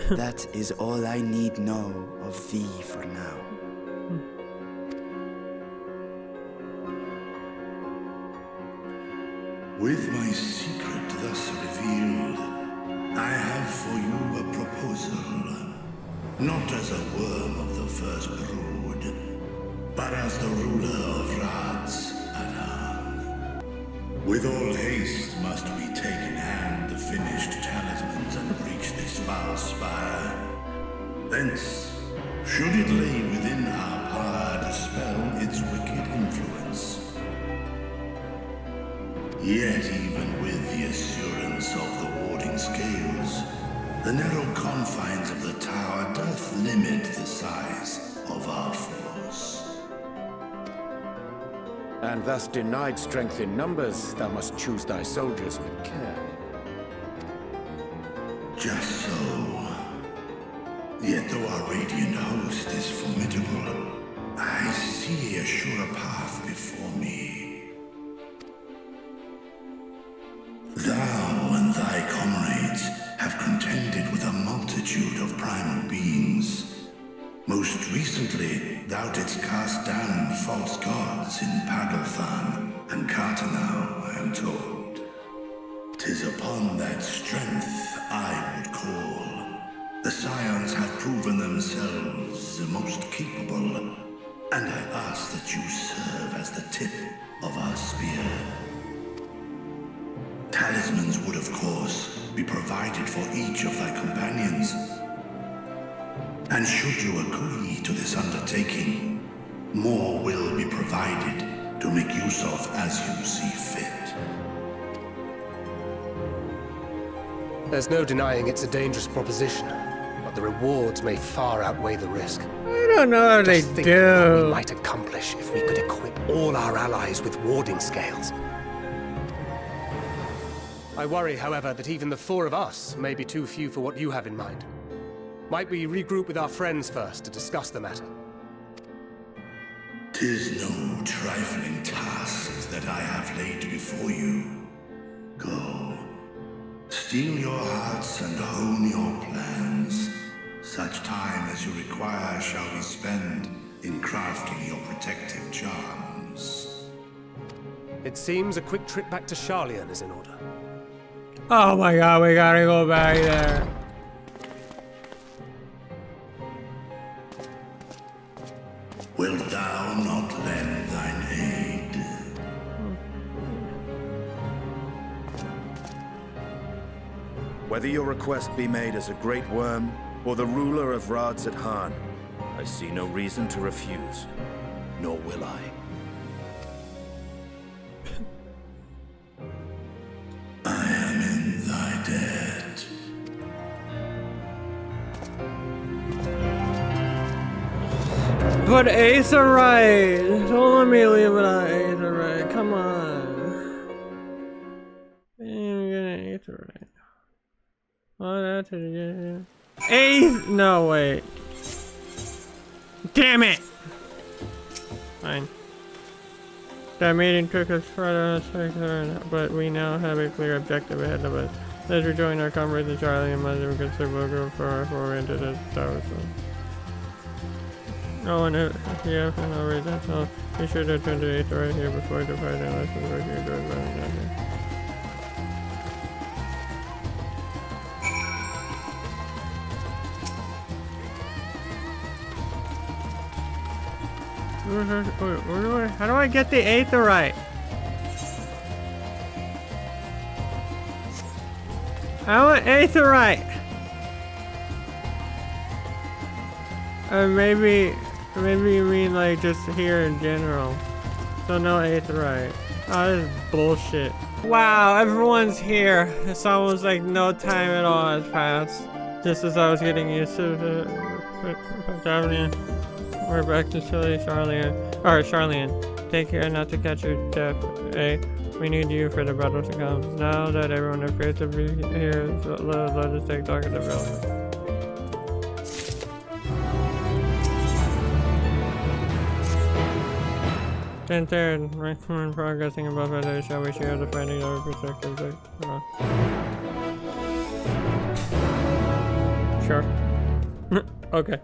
Speaker 11: That is all I need know of thee for now.
Speaker 13: With my secret thus revealed, I have for you a proposal. Not as a worm of the first brood, but as the ruler of Radzat-Han. With all haste must we take in hand the finished talismans and breach this foul spire. Thence, should it lay within our power, dispel its wicked influence. Yet even with the The narrow confines of the tower doth limit the size of our force.
Speaker 4: And thus denied strength in numbers, thou must choose thy soldiers with care.
Speaker 13: Just so. Yet though our radiant host is formidable, I see a surer path before me. Thou and thy comrades have contended with a multitude of primal beings. Most recently, thou didst cast down false gods in Pagalthan and Cartanau, I am told. 'Tis upon that strength I would call. The Scions have proven themselves the most capable, and I ask that you serve as the tip of our spear. Talismans would, of course, be provided for each of thy companions. And should you agree to this undertaking, more will be provided to make use of as you see fit.
Speaker 2: There's no denying it's a dangerous proposition, but the rewards may far outweigh the risk.
Speaker 1: I don't know if they
Speaker 2: Just think of what we
Speaker 1: do.
Speaker 2: might accomplish if we could equip all our allies with warding scales. I worry, however, that even the 4 of us may be too few for what you have in mind. Might we regroup with our friends first to discuss the matter?
Speaker 13: 'Tis no trifling task that I have laid before you. Go. Steel your hearts and hone your plans. Such time as you require shall we spend in crafting your protective charms.
Speaker 2: It seems a quick trip back to Charlian is in order.
Speaker 1: Oh my god, we gotta go back there.
Speaker 13: Wilt thou not lend thine aid?
Speaker 3: Whether your request be made as a great worm or the ruler of Rads at Han, I see no reason to refuse, nor will I.
Speaker 13: I am in thy debt.
Speaker 1: But Aetherite! Don't let me leave without Aetherite. Come on. I'm gonna Aetherite. Oh, that's it again. No, wait. Damn it! Fine. That meeting took us further, but we now have a clear objective ahead of us. Let's rejoin our comrades in Charlie and must have considerable group for our foray into this tower. Oh, and if you have no reason, so be sure to turn to 8 right here before departing unless we work here doing better down here. How do I get the Aetherite? I want Aetherite! Maybe you mean like just here in general. So no Aetherite. Oh, this is bullshit. Wow, everyone's here. It's almost like no time at all has passed. Just as I was getting used to the we're back to Charlian. Take care not to catch your death, eh? We need you for the battle to come. Now that everyone appears to be here, so let us take talk of the building. Third, right, progressing above others, shall we share the fighting of perspective? Sure. Okay.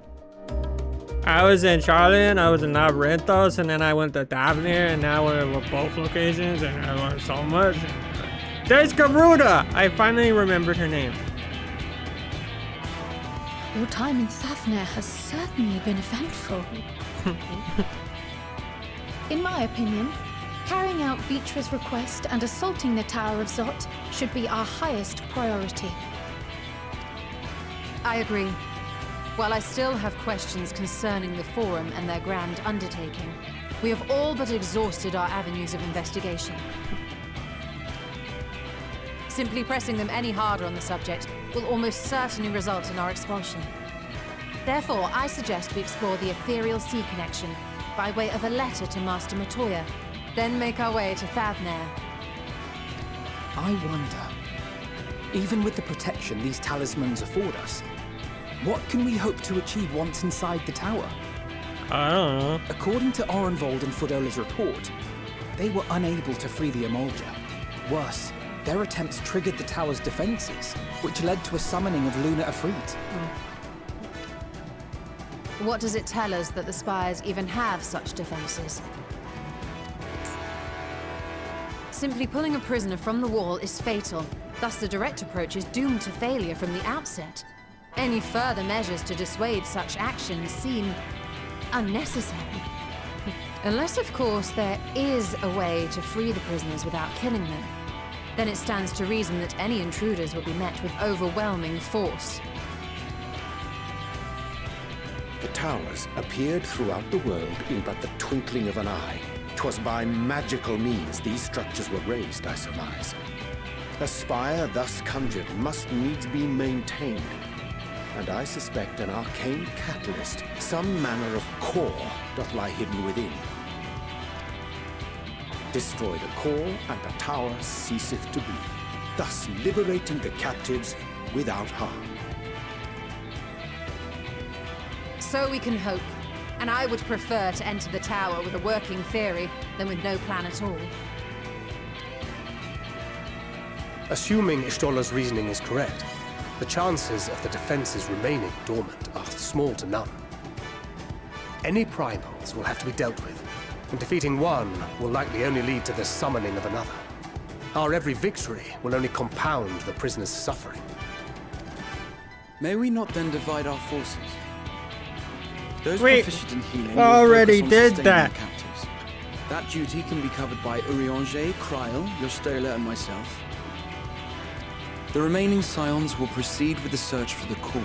Speaker 1: I was in Charlian, I was in Navrentos, and then I went to Davnir, and now we're at both locations, and I learned so much. There's Garuda! I finally remembered her name.
Speaker 14: Your time in Thafnir has certainly been eventful. In my opinion, carrying out Vitra's request and assaulting the Tower of ZOT should be our highest priority.
Speaker 15: I agree. While I still have questions concerning the Forum and their grand undertaking, we have all but exhausted our avenues of investigation. Simply pressing them any harder on the subject will almost certainly result in our expulsion. Therefore, I suggest we explore the ethereal sea connection by way of a letter to Master Matoya, then make our way to Thavnair.
Speaker 16: I wonder, even with the protection these talismans afford us, what can we hope to achieve once inside the tower?
Speaker 1: I don't know.
Speaker 16: According to Orenvold and Fodola's report, they were unable to free the Emolja. Worse, their attempts triggered the tower's defenses, which led to a summoning of Luna Afrit.
Speaker 15: What does it tell us that the Spires even have such defenses? Simply pulling a prisoner from the wall is fatal, thus the direct approach is doomed to failure from the outset. Any further measures to dissuade such actions seem unnecessary. Unless, of course, there is a way to free the prisoners without killing them. Then it stands to reason that any intruders will be met with overwhelming force.
Speaker 4: The towers appeared throughout the world in but the twinkling of an eye. 'Twas by magical means these structures were raised, I surmise. A spire thus conjured must needs be maintained, and I suspect an arcane catalyst, some manner of core, doth lie hidden within. Destroy the core, and the tower ceaseth to be, thus liberating the captives without harm.
Speaker 15: So we can hope, and I would prefer to enter the tower with a working theory than with no plan at all.
Speaker 2: Assuming Ishtola's reasoning is correct, the chances of the defenses remaining dormant are small to none. Any primals will have to be dealt with, and defeating one will likely only lead to the summoning of another. Our every victory will only compound the prisoner's suffering.
Speaker 6: May we not then divide our forces? Those
Speaker 1: Wait,
Speaker 6: proficient in healing will
Speaker 1: already
Speaker 6: focus on
Speaker 1: did
Speaker 6: sustaining
Speaker 1: that.
Speaker 6: the captives. That duty can be covered by Urianger, Kryl, Yostela, and myself. The remaining scions will proceed with the search for the core.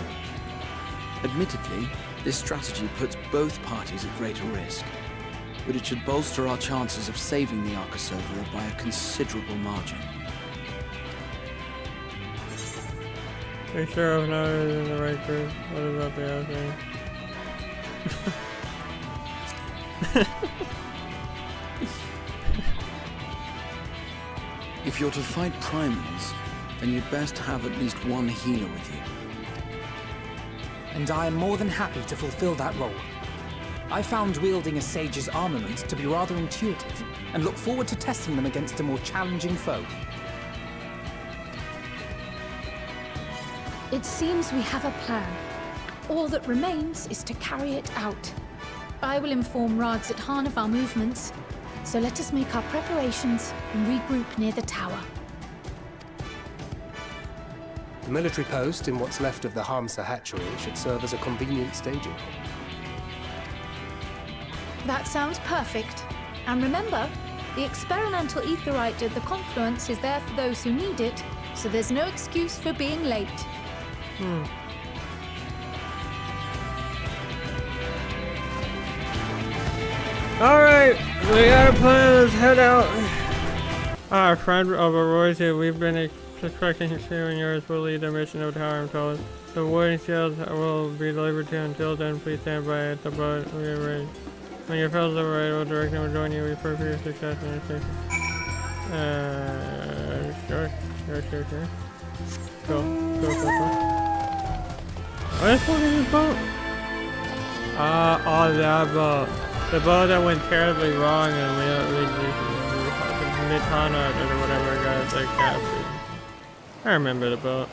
Speaker 6: Admittedly, this strategy puts both parties at greater risk, but it should bolster our chances of saving the Arcus overall by a considerable margin.
Speaker 1: Are you sure I'm not in the right group? What about the other thing?
Speaker 6: If you're to fight primals, then you'd best have at least one healer with you.
Speaker 16: And I am more than happy to fulfill that role. I found wielding a sage's armaments to be rather intuitive, and look forward to testing them against a more challenging foe.
Speaker 14: It seems we have a plan. All that remains is to carry it out. I will inform Radzithan of our movements, so let us make our preparations and regroup near the tower.
Speaker 2: The military post in what's left of the Hamsa hatchery should serve as a convenient staging point.
Speaker 14: That sounds perfect. And remember, the experimental aetherite at the confluence is there for those who need it, so there's no excuse for being late.
Speaker 1: Alright, we got a plan, let's head out. Our friend of Arosia, we've been expecting his hearing yours will lead the mission of Tower and Toll. The wooden shields will be delivered to you. Until then, please stand by at the boat we are ready. When your fellows are ready, we'll direct them to join you. We pray for your success in your station. Sure. Go. What is this boat? Oh, that boat. The boat that went terribly wrong and we Nitana or whatever got like captured. I remember the boat.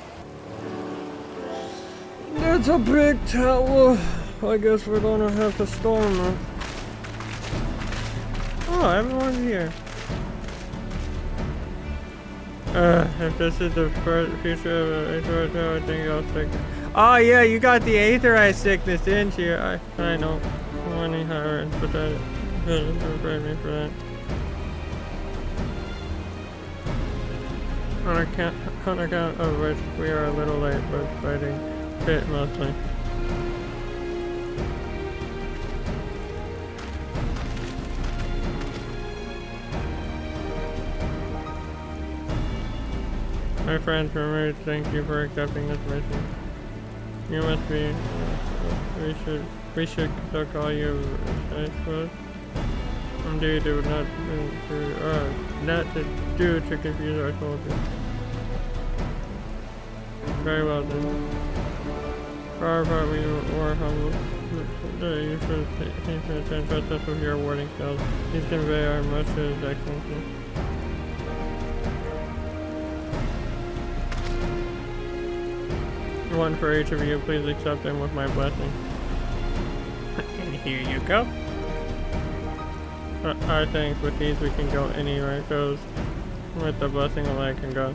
Speaker 1: That's a big tower. I guess we're gonna have to storm it. Oh, everyone's here. If this is the first future of Aetherite, I think I'll stick. Oh yeah, you got the Aetherite sickness, didn't you? I know. Money higher and pathetic. Prepare me for that. On account of which we are a little late, but fighting fit mostly. My friends, remember to thank you for accepting this mission. You must be... we should still call you, I suppose. Indeed, it would not to do to confuse our soldiers. Very well then. For our part, we were humble. You should entrust us with your warding skills. Please convey our much to His Excellency. One for each of you, please accept them with my blessing. And here you go. Our thanks, with these we can go anywhere it goes. With the blessing of I can go.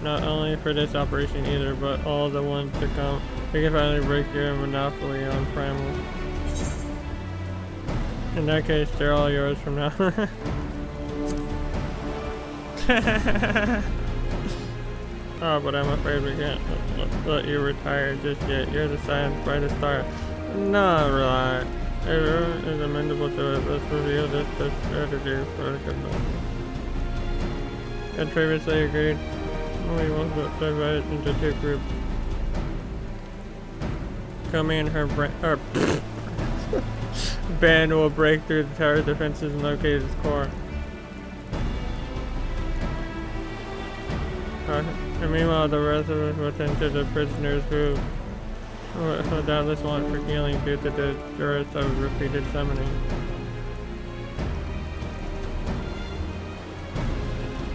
Speaker 1: Not only for this operation either, but all the ones to come. We can finally break your monopoly on primal. In that case, they're all yours from now. Oh, but I'm afraid we can't let you retire just yet. You're the science brightest star. No, relax. Everyone is amenable to it. Let's reveal this strategy for a good moment. As previously agreed, we will divide it into two groups. Kami and her band will break through the tower's defenses and locate its core. And meanwhile, the rest of us will tend to the prisoners who doubtless want for healing due to the duress of repeated summoning.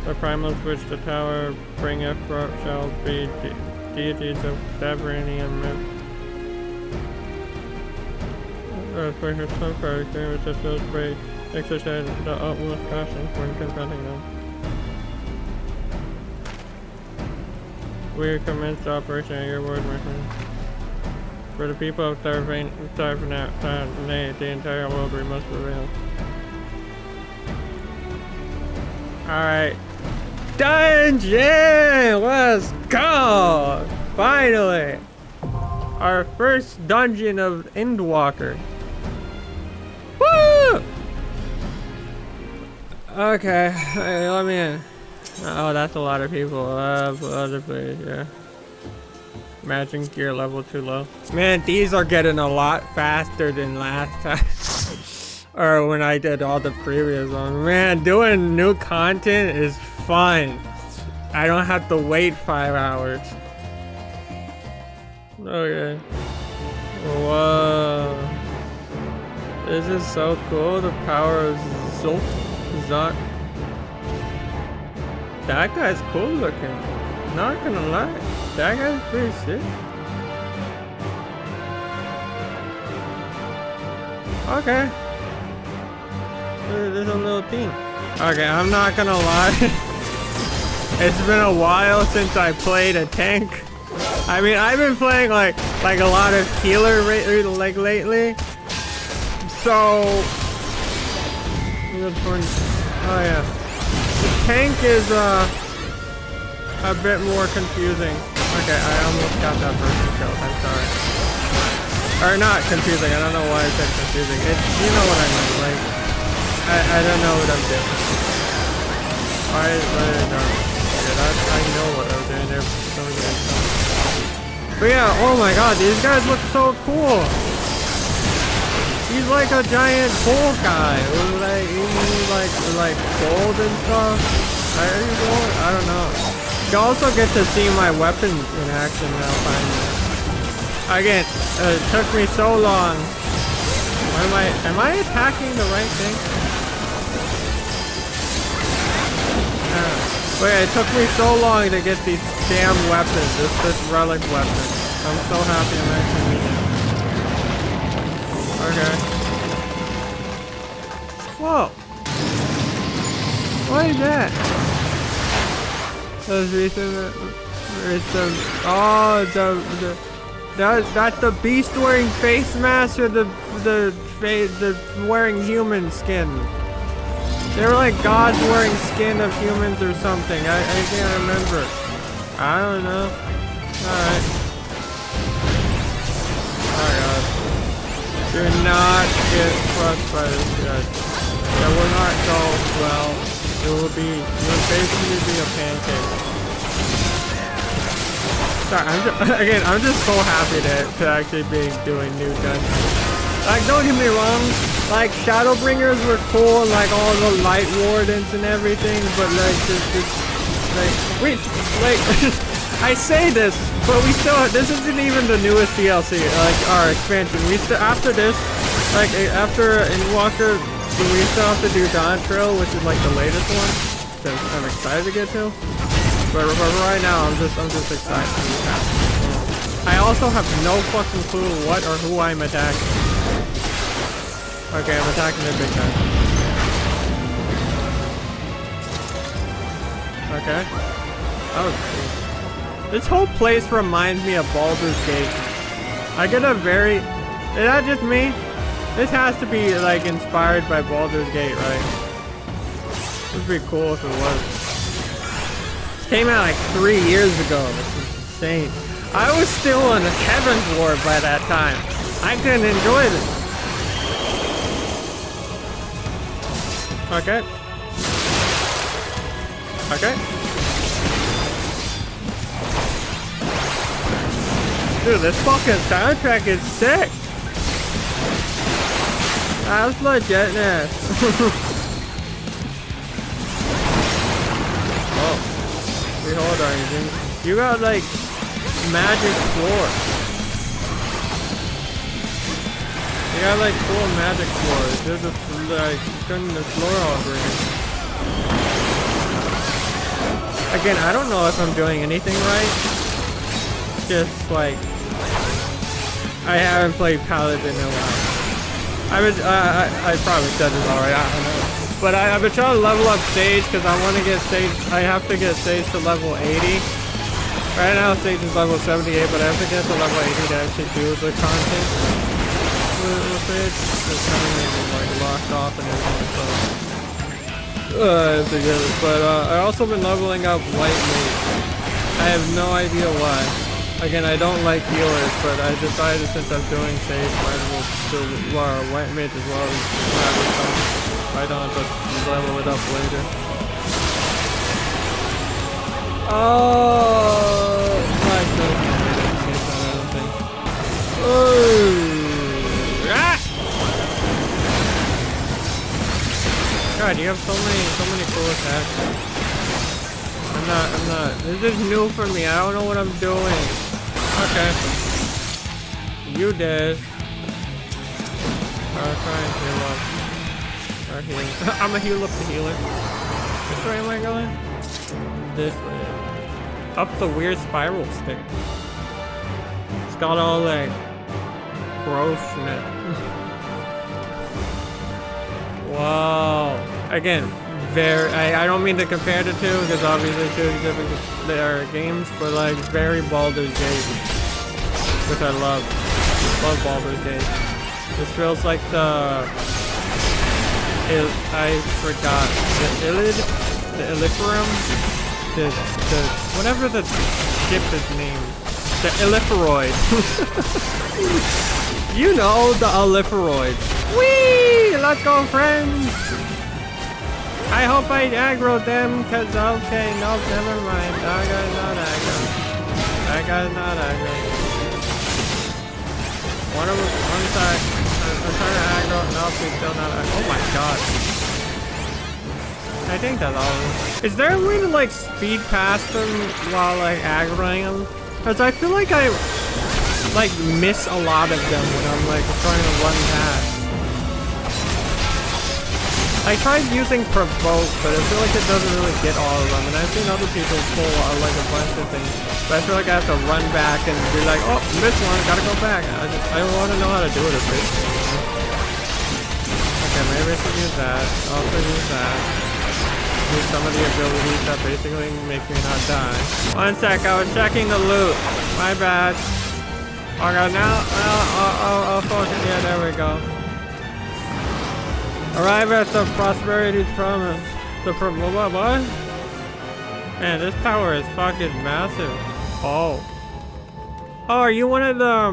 Speaker 1: The primals which the tower bringeth forth shall be deities of Dabranian myth. For her so far experience such as brave, exercise the utmost caution when confronting them. We commence the operation at your word, my friend. For the people of Tarvane, the entire world we must prevail. Alright. Dungeon! Let's go! Finally! Our first dungeon of Endwalker. Woo! Okay, hey, let me in. Oh, that's a lot of people. Other place, yeah. Imagine gear level too low. Man, these are getting a lot faster than last time. Or when I did all the previous ones. Man, doing new content is fun. I don't have to wait 5 hours. Okay. Whoa. This is so cool. The power of ZOT. That guy's cool looking. Not gonna lie. That guy's pretty sick. Okay. There's a little team. Okay, I'm not gonna lie. It's been a while since I played a tank. I mean, I've been playing like a lot of healer lately. So, oh yeah, the tank is a bit more confusing. Okay, I almost got that person killed. I'm sorry. Or not confusing. I don't know why I said confusing. It's, you know what I mean. Like, I don't know what I'm doing. I know what I'm doing there. But yeah, oh my god, these guys look so cool. He's like a giant bull guy. Like gold and stuff. I don't know. You also get to see my weapons in action now finally. Again, it took me so long. Am I attacking the right thing? But yeah, it took me so long to get these damn weapons, this relic weapon. I'm so happy I'm actually using it. Okay. Whoa! What is that? That's the beast wearing face mask or the wearing human skin. They were like gods wearing skin of humans or something. I can't remember. I don't know. Alright. Oh god. Do not get crushed by this guy. That will not go well. it would basically be a pancake. Sorry, I'm just so happy to actually be doing new dungeons. Like, don't get me wrong, like, Shadowbringers were cool, and like all the Light Wardens and everything, but like, I say this, but this isn't even the newest DLC, like, our expansion. After this, like, after Endwalker, we still have to do Dawn Trail, which is like the latest one, that I'm excited to get to. But right now, I'm just excited to do that. I also have no fucking clue what or who I'm attacking. Okay, I'm attacking the big guy. Okay. That was cool. This whole place reminds me of Baldur's Gate. I get a very... Is that just me? This has to be, like, inspired by Baldur's Gate, right? It would be cool if it was. This came out like 3 years ago. This is insane. I was still in Heaven's War by that time. I couldn't enjoy this. Okay. Okay. Dude, this fucking soundtrack is sick. That's legitness. Oh. Behold our engine. You got like magic floor. You got like cool magic floors. There's a like turning the floor all green. Again, I don't know if I'm doing anything right. Just like I haven't played Paladin in a while. I probably said this already. I don't know. But I've been trying to level up Sage because I want to get Sage. I have to get Sage to level 80. Right now Sage is level 78, but I have to get to level 80 to actually do the content with Sage. It's kind of like locked off and everything. So I have to get it. But I also been leveling up White Mage. I have no idea why. Again, I don't like healers, but I decided since I'm doing Sage, might as well do White Mage as well. I don't have to level it up later. Oh my goodness! I don't think. Oh! Ah! God, you have so many cool attacks. I'm not. This is new for me. I don't know what I'm doing. Okay. You did. I'll try and heal up. Or heal. I'm gonna heal up the healer. Which way am I going? This way. Up the weird spiral stick. It's got all like growth in it. Wow. Again, I don't mean to compare the two because obviously two different they are games, but like very Baldur's Gate, which I love. Love Baldur's Gate. This feels like the I forgot the Illithrum, the whatever the ship is named, the Illithroid. You know the Illithroid. Whee! Let's go, friends. I hope I aggroed them, cause okay, nope, never mind. That guy's not aggro. That guy's not aggro. One sec. I'm trying to aggro. Nope, he's still not aggro. Oh my god. I think that's all. Is there a way to like speed past them while like aggroing them? Cause I feel like I like miss a lot of them when I'm like trying to run past. I tried using Provoke, but I feel like it doesn't really get all of them, and I've seen other people pull like a bunch of things, but I feel like I have to run back and be like, oh, missed one, gotta go back. I want to know how to do it a bit. Okay, maybe I should use that. Also use that. Use some of the abilities that basically make me not die. One sec, I was checking the loot. My bad. Okay, now, I'll focus. Yeah, there we go. Arrive at the prosperity's promise. What? Man, this tower is fucking massive. Oh. Oh, are you one of the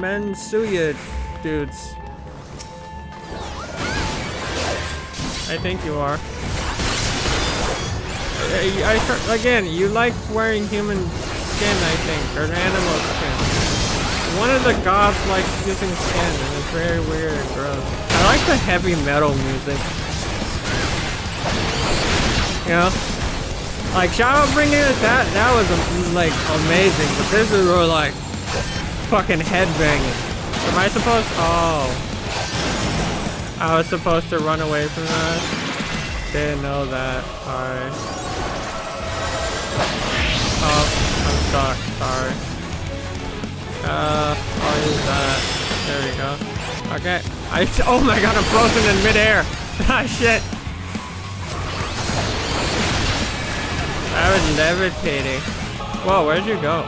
Speaker 1: Mensuya dudes? I think you are. Again, you like wearing human skin, I think, or animal skin. One of the gods likes using skin, and it's very weird and gross. I like the heavy metal music. You know? Like, Shadowbringers, that was, like, amazing, but this is really, like, fucking headbanging. Am I supposed to? Oh. I was supposed to run away from that? Didn't know that. Alright. Oh, I'm stuck. Sorry. I'll use that. There you go. Okay. Oh my god, I'm frozen in midair. Ah, shit. I was levitating. Whoa, where'd you go?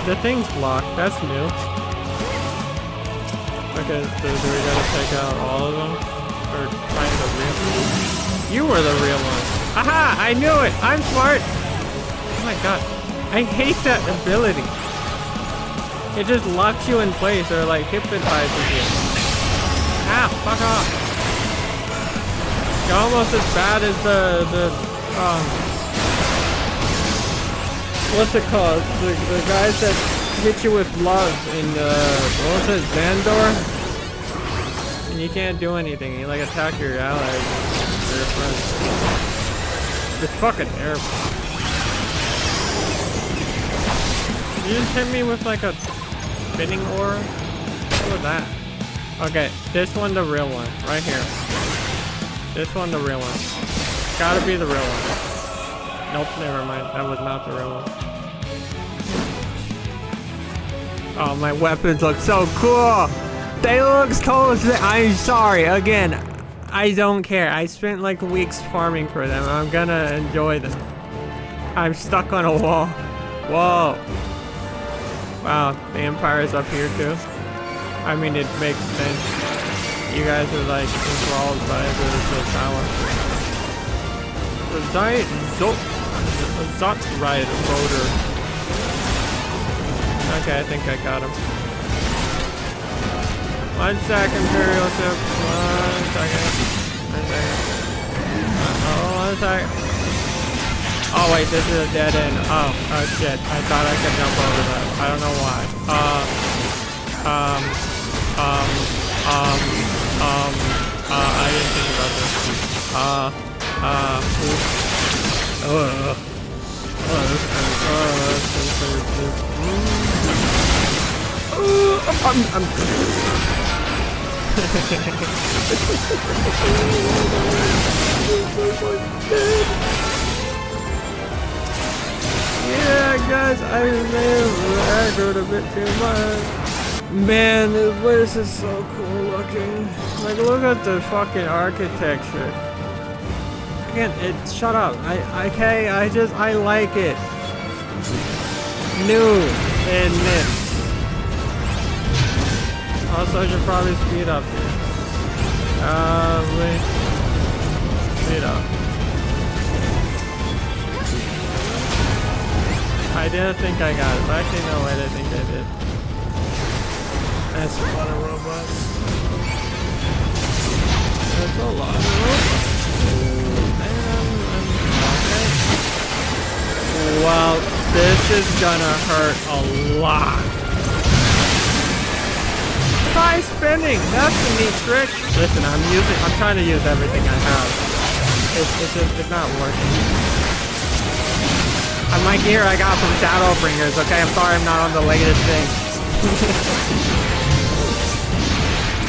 Speaker 1: The thing's blocked. That's new. Okay, so do we gotta take out all of them? Or find the real one? You were the real one. Aha! I knew it! I'm smart! Oh my god. I hate that ability. It just locks you in place or like hypnotizes you. Ah, fuck off. You're almost as bad as what's it called? The guys that hit you with love in what was it, Xandor? And you can't do anything. You like attack your allies or your friends. This fucking airplane. You just hit me with like a spinning aura? What was that? Okay, this one the real one. Right here. This one the real one. Gotta be the real one. Nope, never mind. That was not the real one. Oh, my weapons look so cool! They look cool! I'm sorry, again, I don't care. I spent like weeks farming for them. I'm gonna enjoy them. I'm stuck on a wall. Whoa. Wow, the Empire's up here too. I mean, it makes sense. You guys are like enthralled by the tower. The ZOT ride voter. Okay, I think I got him. 1 sec, Imperial ship. 1 second. 1 second. Oh, 1 second. Oh wait, this is a dead end. Oh shit. I thought I could jump over that. I don't know why. I didn't think about this. Yeah, guys, I may have aggroed a bit too much. Man, this place is so cool looking. Like, look at the fucking architecture. Again, shut up. I like it. New in this. Also, I should probably speed up here. Wait. Speed up. I didn't think I got it, but actually no, I didn't think I did. That's a lot of robots. That's a lot of robots. Okay. Well, this is gonna hurt a lot. Try spinning. That's a neat trick. Listen, I'm trying to use everything I have. It's not working. My gear I got from Shadowbringers, okay? I'm sorry I'm not on the latest thing.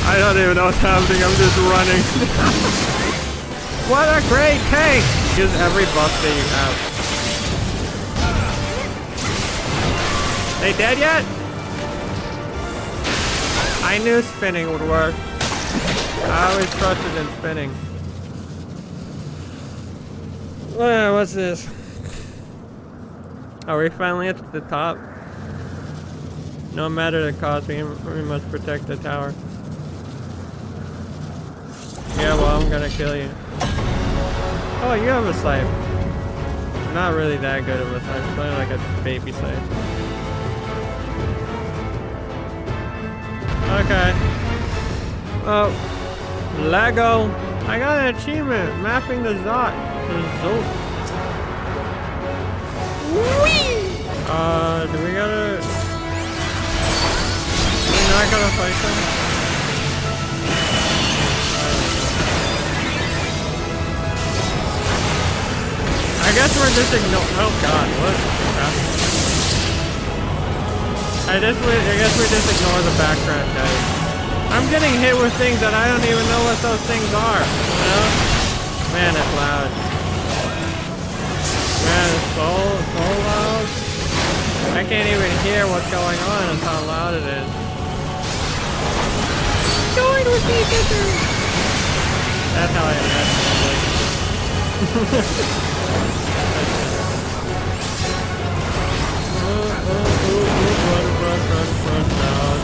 Speaker 1: I don't even know what's happening, I'm just running. What a great tank! Use every buff that you have. They dead yet? I knew spinning would work. I always trusted in spinning. What's this? Are we finally at the top? No matter the cost, we must protect the tower. Yeah, well, I'm gonna kill you. Oh, you have a scythe. Not really that good of a scythe. It's only like a baby scythe. Okay. Oh, Lego. I got an achievement, mapping the ZOT. The ZOT. Whee! Do we gotta... We're not gonna fight them? I guess we're just ignoring... Oh god, what? I guess we just ignore the background, guys. I'm getting hit with things that I don't even know what those things are, you know? Man, it's loud. Man, it's so loud. I can't even hear what's going on. That's how loud it is. Join with me, sister! That's how I imagine it. Run, down.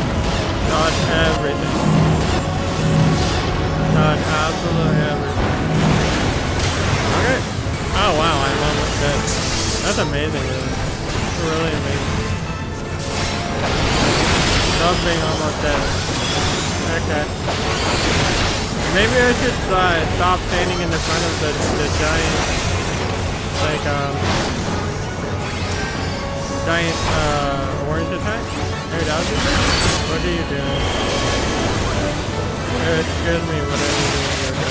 Speaker 1: Dodge everything. Dodge absolutely everything. Okay. Oh wow, I'm almost dead. That's amazing, really. It's really amazing. Love being almost dead. Okay. Maybe I should stop standing in the front of the giant, like, giant, orange attack? Hey, that was it? What are you doing? Excuse me, whatever you're doing.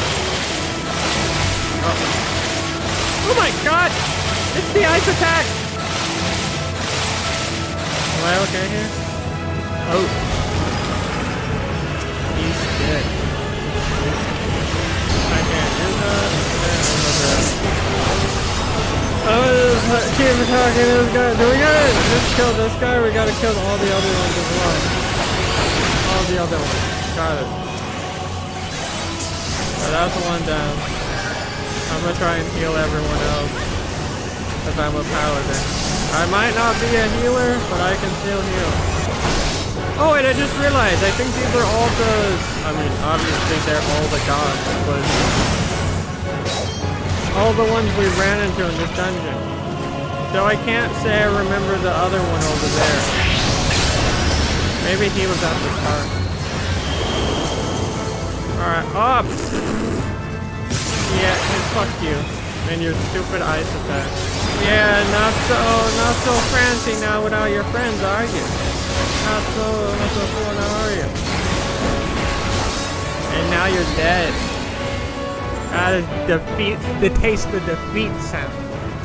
Speaker 1: Oh my god! It's the ice attack! Am I okay here? Oh. He's dead. I can't do that. Keep attacking this guy. Do we gotta just kill this guy? We gotta kill all the other ones as well. All the other ones. Got it. Right, that's the one down. I'm gonna try and heal everyone else. Because I'm a paladin. I might not be a healer, but I can still heal. Oh, and I just realized, I think these are all the... I mean, obviously they're all the gods, but... all the ones we ran into in this dungeon. So I can't say I remember the other one over there. Maybe he was at the start. Alright, up! Yeah, fuck you. And your stupid ice attack. Yeah, not so fancy now without your friends, are you? Not so cool now, are you? And now you're dead. Gotta defeat, the taste of defeat sound.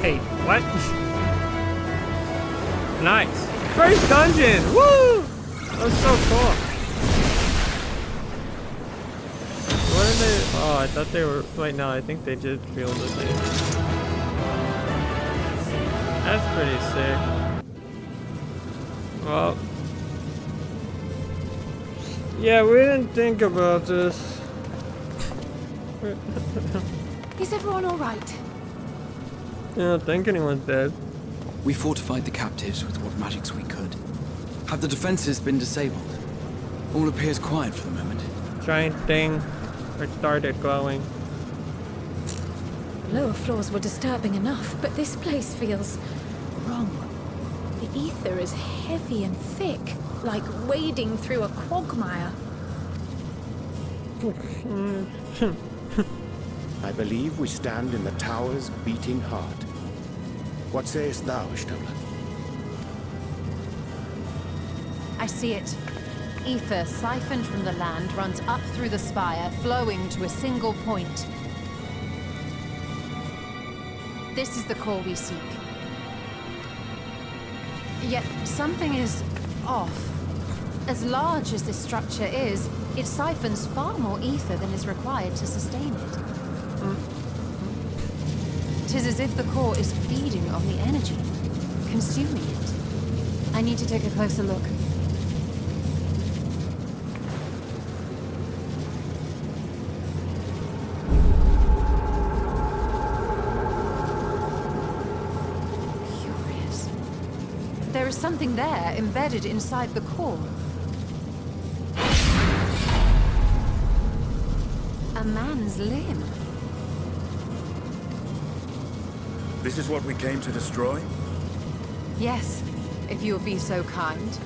Speaker 1: Hey, what? Nice. First dungeon! Woo! That was so cool. What are they? Oh, I thought they were. Wait, no, I think they did feel the same. That's pretty sick. Well. Yeah, we didn't think about this.
Speaker 14: Is everyone alright?
Speaker 1: I don't think anyone's dead.
Speaker 6: We fortified the captives with what magics we could. Have the defenses been disabled? All appears quiet for the moment.
Speaker 1: Giant thing. It started glowing.
Speaker 14: Lower floors were disturbing enough, but this place feels wrong. The ether is heavy and thick, like wading through a quagmire.
Speaker 4: I believe we stand in the tower's beating heart. What sayest thou, Stola?
Speaker 15: I see it. Ether siphoned from the land runs up through the spire, flowing to a single point. This is the core we seek. Yet something is off. As large as this structure is, it siphons far more ether than is required to sustain it. Tis as if the core is feeding on the energy, consuming it. I need to take a closer look. Curious. There is something there embedded inside the core. A man's limb.
Speaker 3: This is what we came to destroy?
Speaker 15: Yes, if you would be so kind.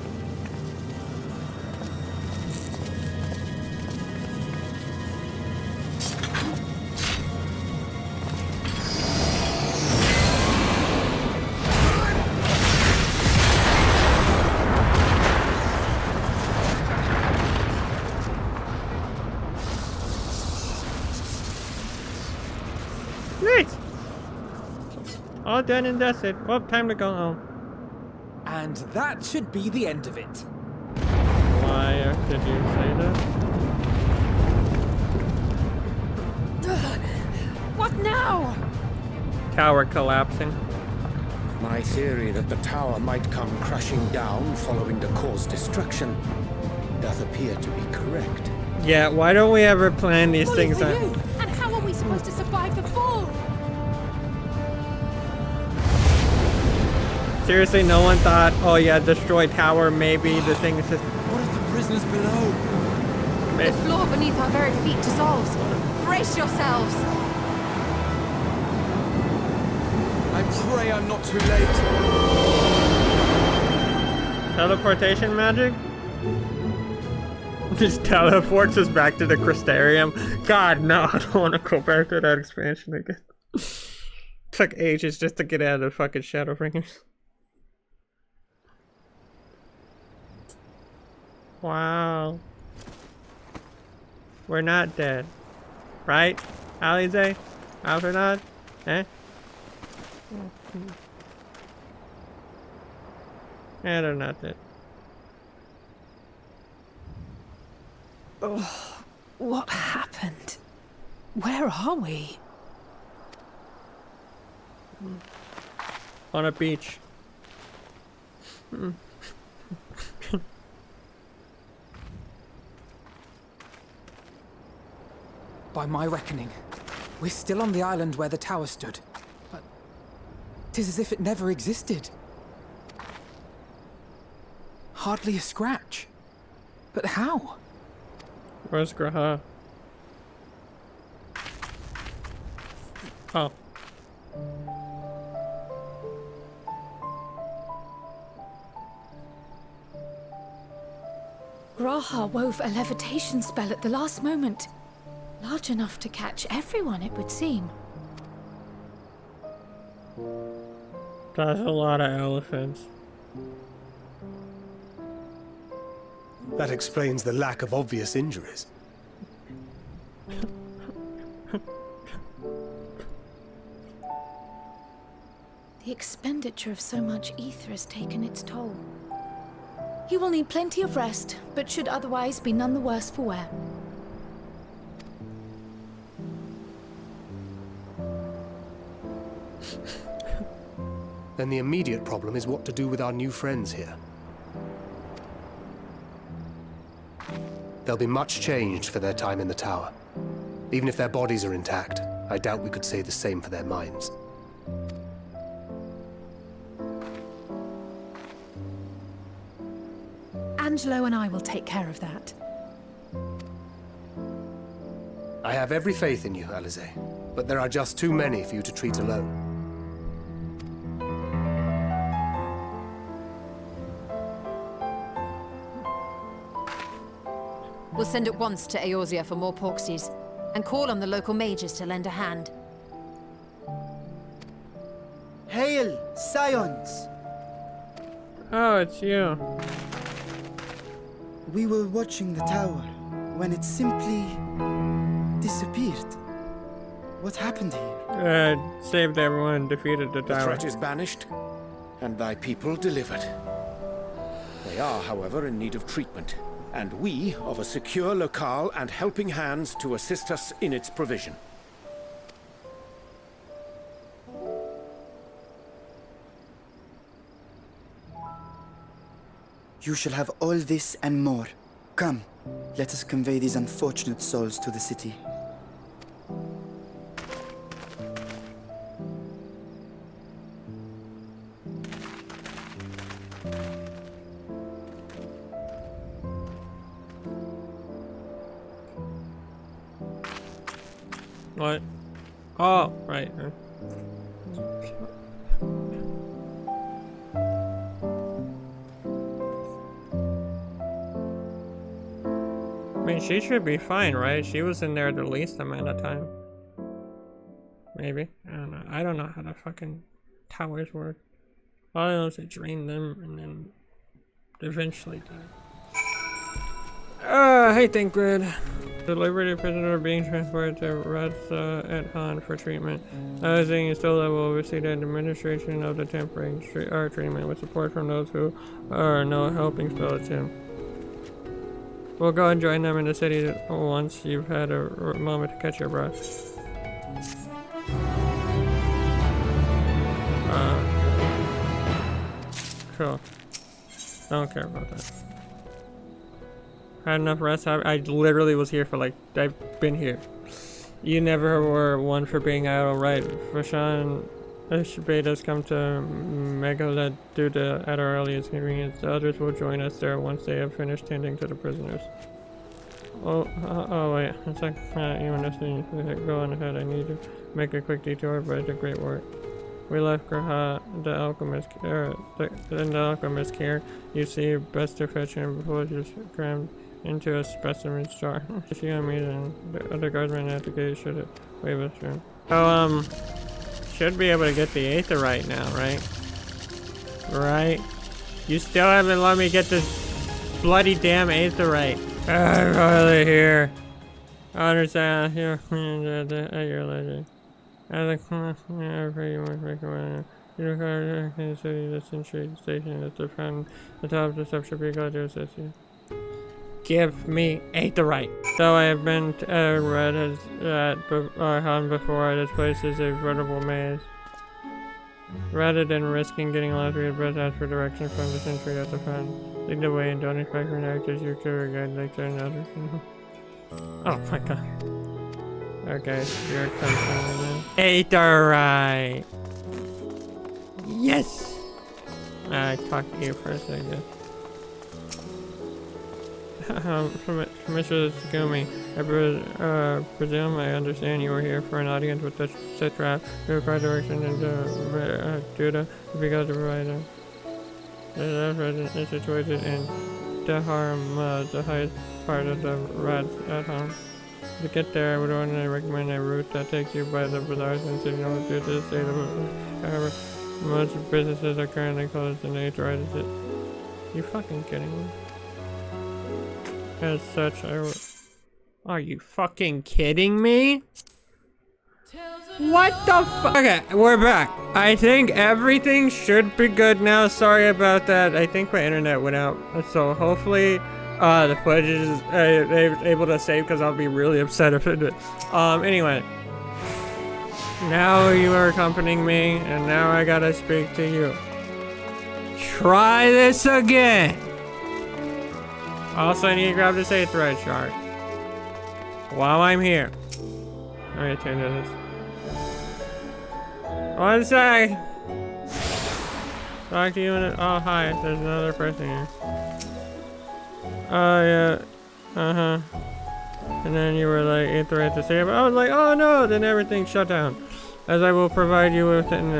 Speaker 1: All done and dusted. Well, time to go home.
Speaker 16: And that should be the end of it.
Speaker 1: Why did you say that?
Speaker 14: What now?
Speaker 1: Tower collapsing.
Speaker 4: My theory that the tower might come crashing down following the core's destruction doth appear to be correct.
Speaker 1: Yeah, why don't we ever plan these things out?
Speaker 14: And how are we supposed to survive the fall?
Speaker 1: Seriously, no one thought, oh yeah, destroy tower, maybe the thing is just...
Speaker 6: What if the prisoners below?
Speaker 15: The floor beneath our very feet dissolves. Brace yourselves.
Speaker 6: I pray I'm not too late.
Speaker 1: Teleportation magic? Just teleports us back to the Crystarium. God, no, I don't want to go back to that expansion again. Took ages just to get out of the fucking Shadowbringers. Wow. We're not dead. Right? Alize? Alfredad? Eh? Yeah, they're not dead.
Speaker 14: Oh, what happened? Where are we?
Speaker 1: On a beach.
Speaker 16: By my reckoning, we're still on the island where the tower stood. But 'tis as if it never existed. Hardly a scratch. But how?
Speaker 1: Where's Graha? Oh.
Speaker 14: Graha wove a levitation spell at the last moment. Large enough to catch everyone, it would seem.
Speaker 1: That's a lot of elephants.
Speaker 2: That explains the lack of obvious injuries.
Speaker 14: The expenditure of so much ether has taken its toll. He will need plenty of rest, but should otherwise be none the worse for wear.
Speaker 2: Then the immediate problem is what to do with our new friends here. They'll be much changed for their time in the tower. Even if their bodies are intact, I doubt we could say the same for their minds.
Speaker 14: Angelo and I will take care of that.
Speaker 2: I have every faith in you, Alize, but there are just too many for you to treat alone.
Speaker 15: We'll send at once to Eorzea for more Porksties, and call on the local mages to lend a hand.
Speaker 11: Hail, Scions!
Speaker 1: Oh, it's you.
Speaker 11: We were watching the tower when it simply disappeared. What happened here?
Speaker 1: Saved everyone, defeated the
Speaker 4: The
Speaker 1: tower.
Speaker 4: threat is banished, and thy people delivered. They are, however, in need of treatment, and we of a secure locale and helping hands to assist us in its provision.
Speaker 11: You shall have all this and more. Come, let us convey these unfortunate souls to the city.
Speaker 1: What? Oh, right. I mean, she should be fine, right? She was in there the least amount of time. Maybe. I don't know. I don't know how the fucking towers work. All I know is they drain them and then eventually die. Hey, Thinkgrid. The liberated prisoners are being transported to Rats at Han for treatment. Housing is still will oversee the administration of the temporary treatment with support from those who are no helping spell him. We'll go and join them in the city once you've had a moment to catch your breath. Cool. Don't care about that. Had enough rest. I literally was here for like, I've been here. You never were one for being idle, right? Fashan bade us come to Megalith due to at our earliest convenience. The others will join us there once they have finished tending to the prisoners. Oh wait, it's like, you understand, go on ahead, I need to make a quick detour, but I did great work. We left Graha, the alchemist care. You see, best to fetch him before he's crammed into a specimen's jar. If you and me, then the other guardsmen at the gate should wave us through. Oh, should be able to get the Aetherite now, right? Right? You still haven't let me get this bloody damn Aetherite. I'm finally here. I understand. You're at your leisure. As a you must recommend you require in the city that's in trade station at the front. The top of the step should be glad to assist you. Give me Aetherite. So I have been read at Han before. This place is a veritable maze. Rather than risking getting lost, we had best ask for direction from the sentry at the front. Lead the way and don't expect for actors you to guide like to another. Oh my god. Okay, here comes something. Aetherite! Yes! I talked to you first, I guess. Commissioner Tsugumi, I presume I understand you were here for an audience with the Sitrap. You require direction into Judah because of provider. The resident is situated in Daharam, the highest part of the Rats at home. To get there, I would ordinarily recommend a route that takes you by the bazaars and signal due to the state of however, most businesses are currently closed and the Aetherite is it. You fucking kidding me? As such, are you fucking kidding me? What the fuck? Okay, we're back. I think everything should be good now. Sorry about that. I think my internet went out. So hopefully the footage is able to save because I'll be really upset if it did. Anyway. Now you are accompanying me and now I gotta speak to you. Try this again. Also, I need to grab this Aetherite shard. While I'm here. Let me attend to this. One sec. Talk to you in a— oh, hi. There's another person here. Oh, yeah. Uh-huh. And then you were like, Aetherite to save. I was like, oh no! Then everything shut down. As I will provide you with an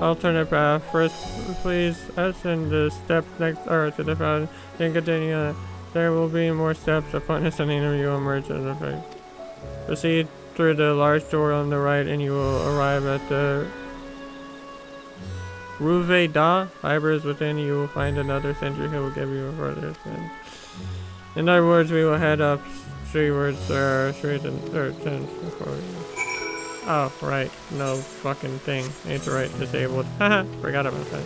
Speaker 1: alternate path. First, please ascend the steps next to the fountain. Then continue. There will be more steps upon ascending them. You emerge as a effect. Proceed through the large door on the right, and you will arrive at the Ruve Da. Fibers within, you will find another sentry who will give you a further ascent. In other words, we will head up streetwards, straight and before you. Oh, right. No fucking thing. Aetherite disabled. Haha, forgot about that.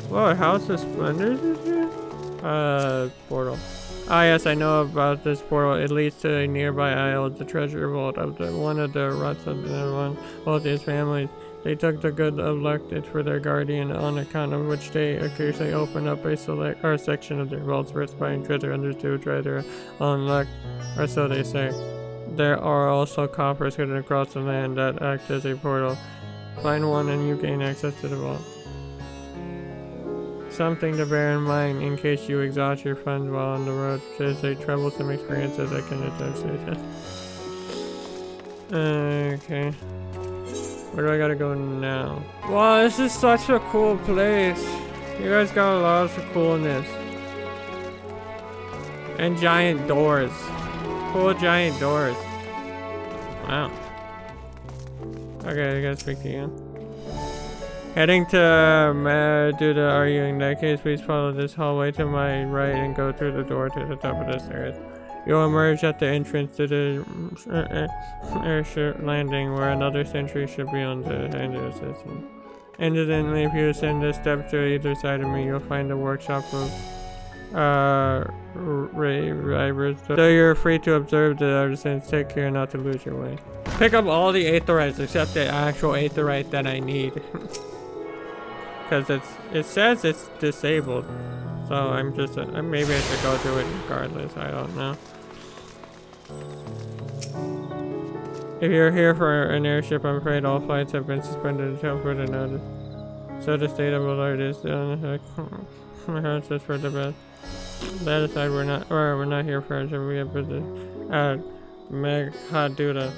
Speaker 1: What, House of Splendors is here? Portal. Ah, yes, I know about this portal. It leads to a nearby isle, the treasure vault of one of the Ruts of the wealthiest families. They took the good of luck for their guardian, on account of which they occasionally open up a section of their vaults for aspiring treasure hunters to try their own luck, or so they say. There are also coffers hidden across the land that act as a portal. Find one and you gain access to the vault. Something to bear in mind in case you exhaust your funds while on the road. It is a troublesome experience, as I can attest to. Okay. Where do I gotta go now? Wow, this is such a cool place. You guys got a lot of coolness. And giant doors. Cool giant doors. Wow. Okay, I gotta speak to you. Heading to Medusa, are you? In that case, please follow this hallway to my right and go through the door to the top of the stairs. You'll emerge at the entrance to the airship landing, where another sentry should be on the end of the system. Instantly, if you ascend the steps to either side of me, you'll find the workshop of Rivers. So you're free to observe the artisans. Take care not to lose your way. Pick up all the aetherites except the actual aetherite that I need. Because it says it's disabled. So I'm just, maybe I should go do it regardless, I don't know. If you're here for an airship, I'm afraid all flights have been suspended until further notice. So the state of alert is on my heart says for the best. That aside, we're not here for a we have business at Medusa.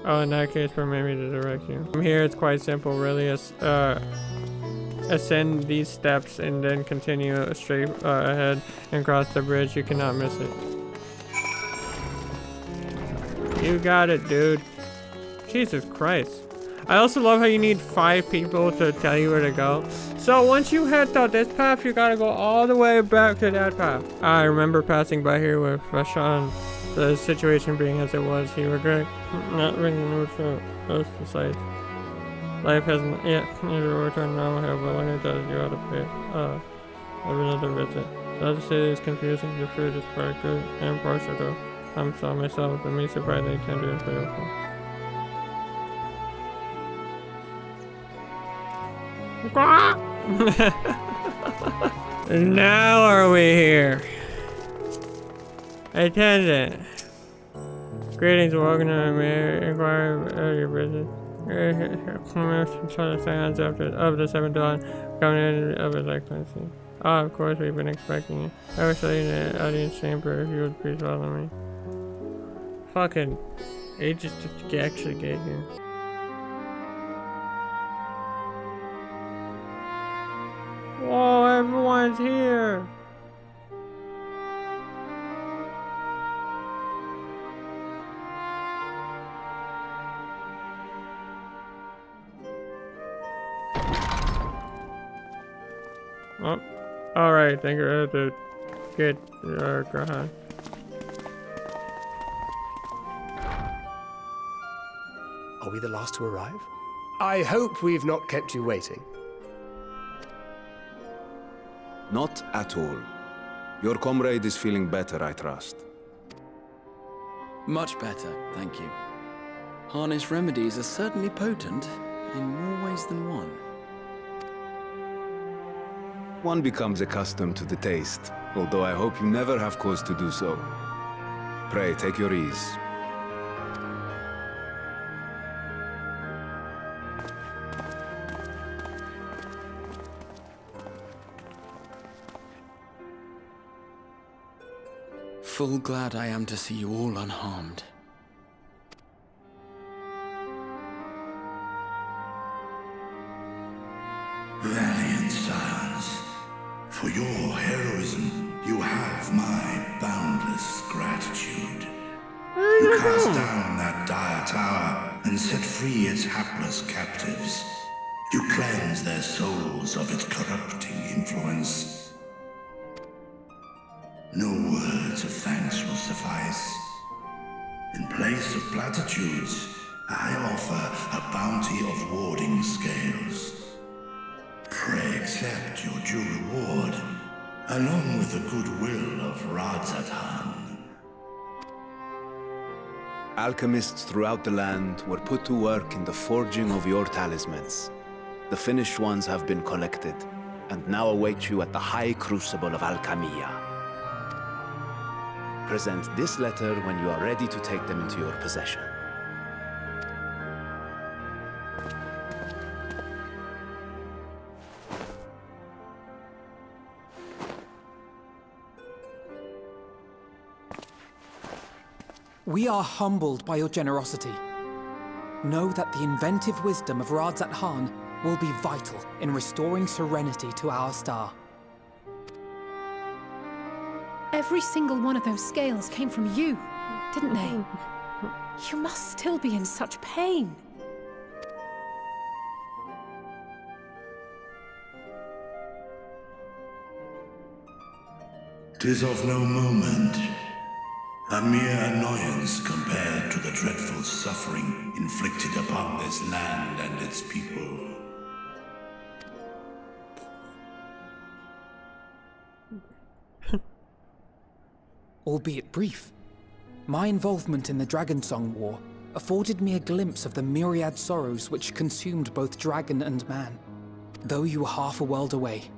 Speaker 1: Oh, in that case, permit me to direct you. From here, it's quite simple, really. Ascend these steps and then continue straight ahead and cross the bridge. You cannot miss it. You got it, dude. Jesus Christ. I also love how you need 5 people to tell you where to go. So once you head down this path, you gotta go all the way back to that path. I remember passing by here with Rashawn. The situation being as it was, he regret not bringing news to those sites. Life hasn't yet returned to normal here, but when it does, you ought to pay of another visit. The other city is confusing. The food is quite good and partial though. I'm saw myself, but me surprisingly tender and flavorful. Now are we here? Attendant. Greetings, welcome to the inquiry of your business. Signs of the 7th dawn, coming in of his excellency. Ah, of course, we've been expecting you. I will show you in the audience chamber if you would please follow me. Fucking ages to actually get here. Whoa, everyone's here! Oh, alright, thank you to get Grahan.
Speaker 2: Are we the last to arrive? I hope we've not kept you waiting.
Speaker 12: Not at all. Your comrade is feeling better, I trust.
Speaker 6: Much better, thank you. Harness remedies are certainly potent, in more ways than one.
Speaker 12: One becomes accustomed to the taste, although I hope you never have cause to do so. Pray, take your ease.
Speaker 6: Full glad I am to see you all unharmed.
Speaker 13: Valiant sons, for your heroism, you have my boundless gratitude. You cast down that dire tower and set free its hapless captives. You cleanse their souls of its corrupting influence. No words of thanks will suffice. In place of platitudes, I offer a bounty of warding scales. Pray accept your due reward, along with the goodwill of Radzathan.
Speaker 12: Alchemists throughout the land were put to work in the forging of your talismans. The finished ones have been collected, and now await you at the High Crucible of Alchemia. Present this letter when you are ready to take them into your possession.
Speaker 16: We are humbled by your generosity. Know that the inventive wisdom of Radzathan will be vital in restoring serenity to our star.
Speaker 14: Every single one of those scales came from you, didn't they? You must still be in such pain.
Speaker 13: 'Tis of no moment. A mere annoyance compared to the dreadful suffering inflicted upon this land and its people.
Speaker 16: Albeit brief, my involvement in the Dragonsong War afforded me a glimpse of the myriad sorrows which consumed both dragon and man. Though you were half a world away,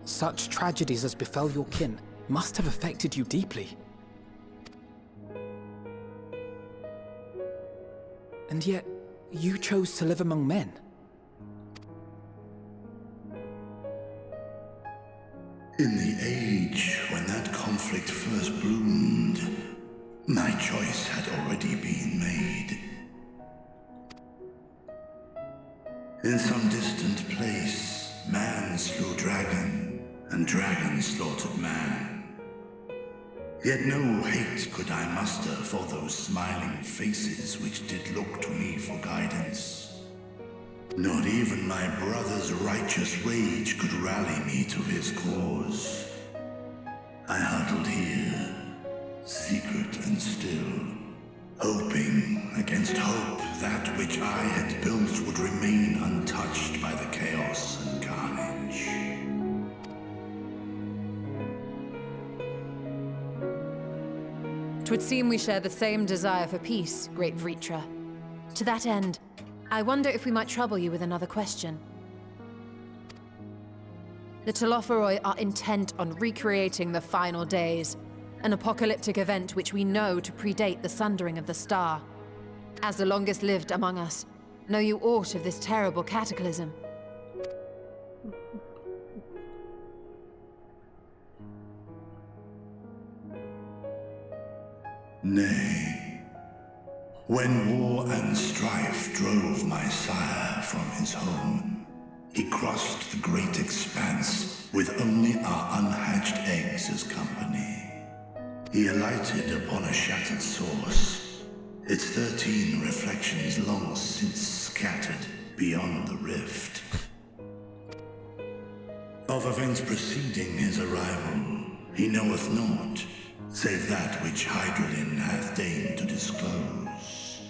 Speaker 16: such tragedies as befell your kin must have affected you deeply. And yet, you chose to live among men.
Speaker 13: In the age when that conflict first bloomed, my choice had already been made. In some distant place, man slew dragon, and dragon slaughtered man. Yet no hate could I muster for those smiling faces which did look to me for guidance. Not even my brother's righteous rage could rally me to his cause. I huddled here, secret and still, hoping against hope that which I had built would remain untouched by the chaos and carnage.
Speaker 15: Twould seem we share the same desire for peace, great Vritra. To that end, I wonder if we might trouble you with another question. The Telophoroi are intent on recreating the final days, an apocalyptic event which we know to predate the sundering of the star. As the longest lived among us, know you aught of this terrible cataclysm?
Speaker 13: Nay. When war and strife drove my sire from his home, he crossed the great expanse with only our unhatched eggs as company. He alighted upon a shattered source, its 13 reflections long since scattered beyond the rift. Of events preceding his arrival, he knoweth naught, save that which Hydralin hath deigned to disclose.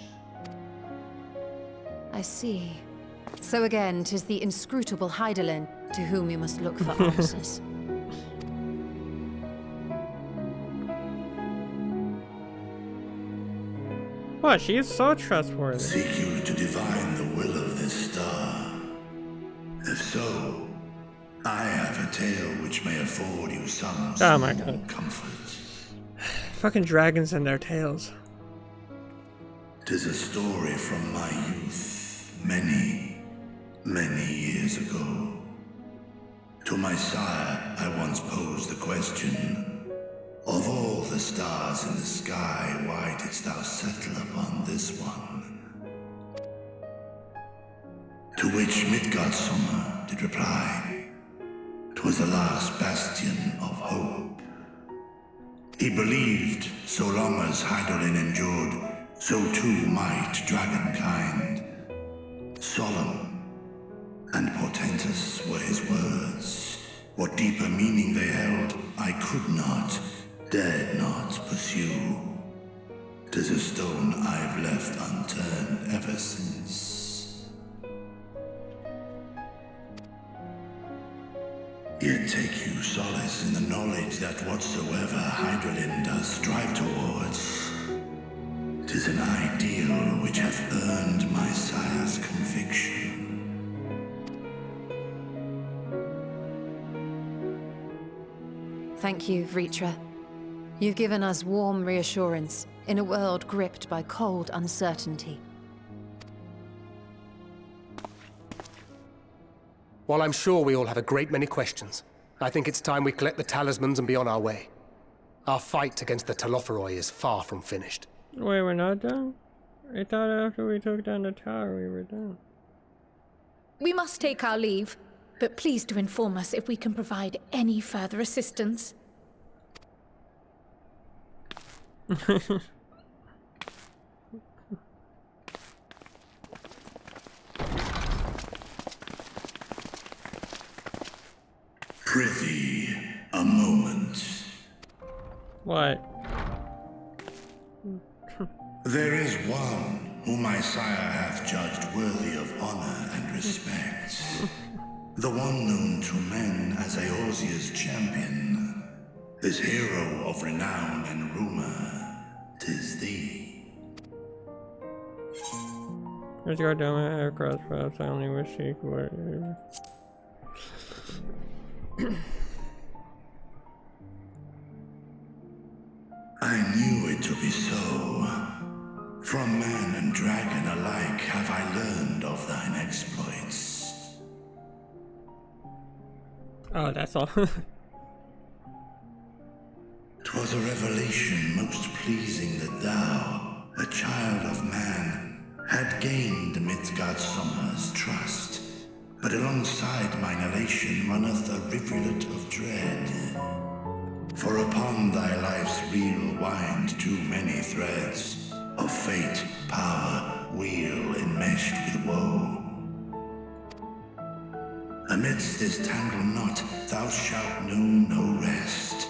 Speaker 15: I see. So again, 'tis the inscrutable Hydralin to whom you must look for answers.
Speaker 1: What? She is so trustworthy.
Speaker 13: Seek you to divine the will of this star? If so, I have a tale which may afford you some
Speaker 1: Oh my
Speaker 13: small
Speaker 1: God.
Speaker 13: comfort.
Speaker 1: Fucking dragons and their tails.
Speaker 13: 'Tis a story from my youth, many, many years ago. To my sire, I once posed the question, of all the stars in the sky, why didst thou settle upon this one? To which Midgardsummer did reply, 'twas the last bastion of hope. He believed so long as Hydralin endured, so too might dragonkind. Solemn and portentous were his words. What deeper meaning they held, I could not, dared not pursue. 'Tis a stone I've left unturned ever since. Yet take you solace in the knowledge that whatsoever Hydralin does strive towards, 'tis an ideal which hath earned my sire's conviction.
Speaker 15: Thank you, Vritra. You've given us warm reassurance in a world gripped by cold uncertainty.
Speaker 2: While I'm sure we all have a great many questions, I think it's time we collect the talismans and be on our way. Our fight against the Telophoroi is far from finished.
Speaker 1: Wait, we're not done? I thought after we took down the tower we were done.
Speaker 14: We must take our leave, but please do inform us if we can provide any further assistance.
Speaker 13: Prithee, a moment.
Speaker 1: What?
Speaker 13: There is one whom my sire hath judged worthy of honor and respect. The one known to men as Eorzea's champion. His hero of renown and rumor. 'Tis thee.
Speaker 1: Let's go down my hair cross perhaps. I only wish he could.
Speaker 13: I knew it to be so. From man and dragon alike have I learned of thine exploits.
Speaker 1: Oh, that's all.
Speaker 13: 'Twas a revelation most pleasing that thou, a child of man, had gained Midgard Sommer's trust. But alongside mine elation runneth a rivulet of dread. For upon thy life's reel wind too many threads of fate, power, weal enmeshed with woe. Amidst this tangled knot thou shalt know no rest.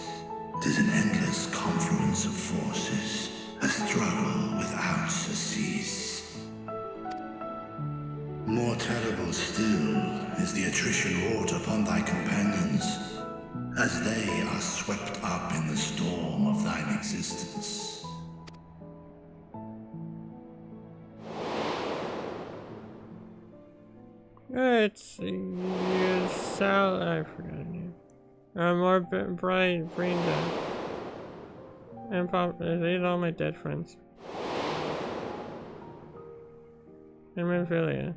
Speaker 13: 'Tis an endless confluence of forces, a struggle without surcease. More terrible still is the attrition wrought upon thy companions, as they are swept up in the storm of thine existence.
Speaker 1: It's Sal. I forgot her name. More bright brain dead. And Pop. These are all my dead friends. And Memphilia.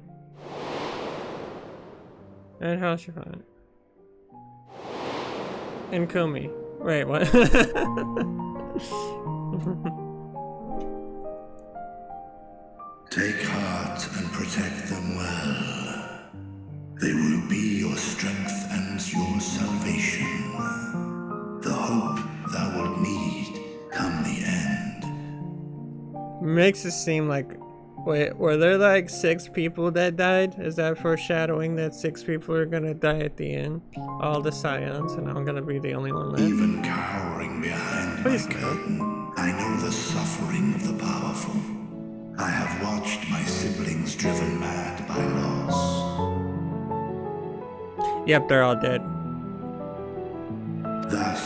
Speaker 1: And Halshafan. And Kumi. Wait, what?
Speaker 13: Take heart and protect them well. They will be your strength and your salvation. The hope thou wilt need come the end.
Speaker 1: Makes it seem like... Wait, were there like 6 people that died? Is that foreshadowing that 6 people are gonna die at the end? All the scions, and I'm gonna be the only one left?
Speaker 13: Even cowering behind my curtain, I know the suffering of the powerful. I have watched my siblings driven mad by loss.
Speaker 1: Yep, they're all dead.
Speaker 13: Thus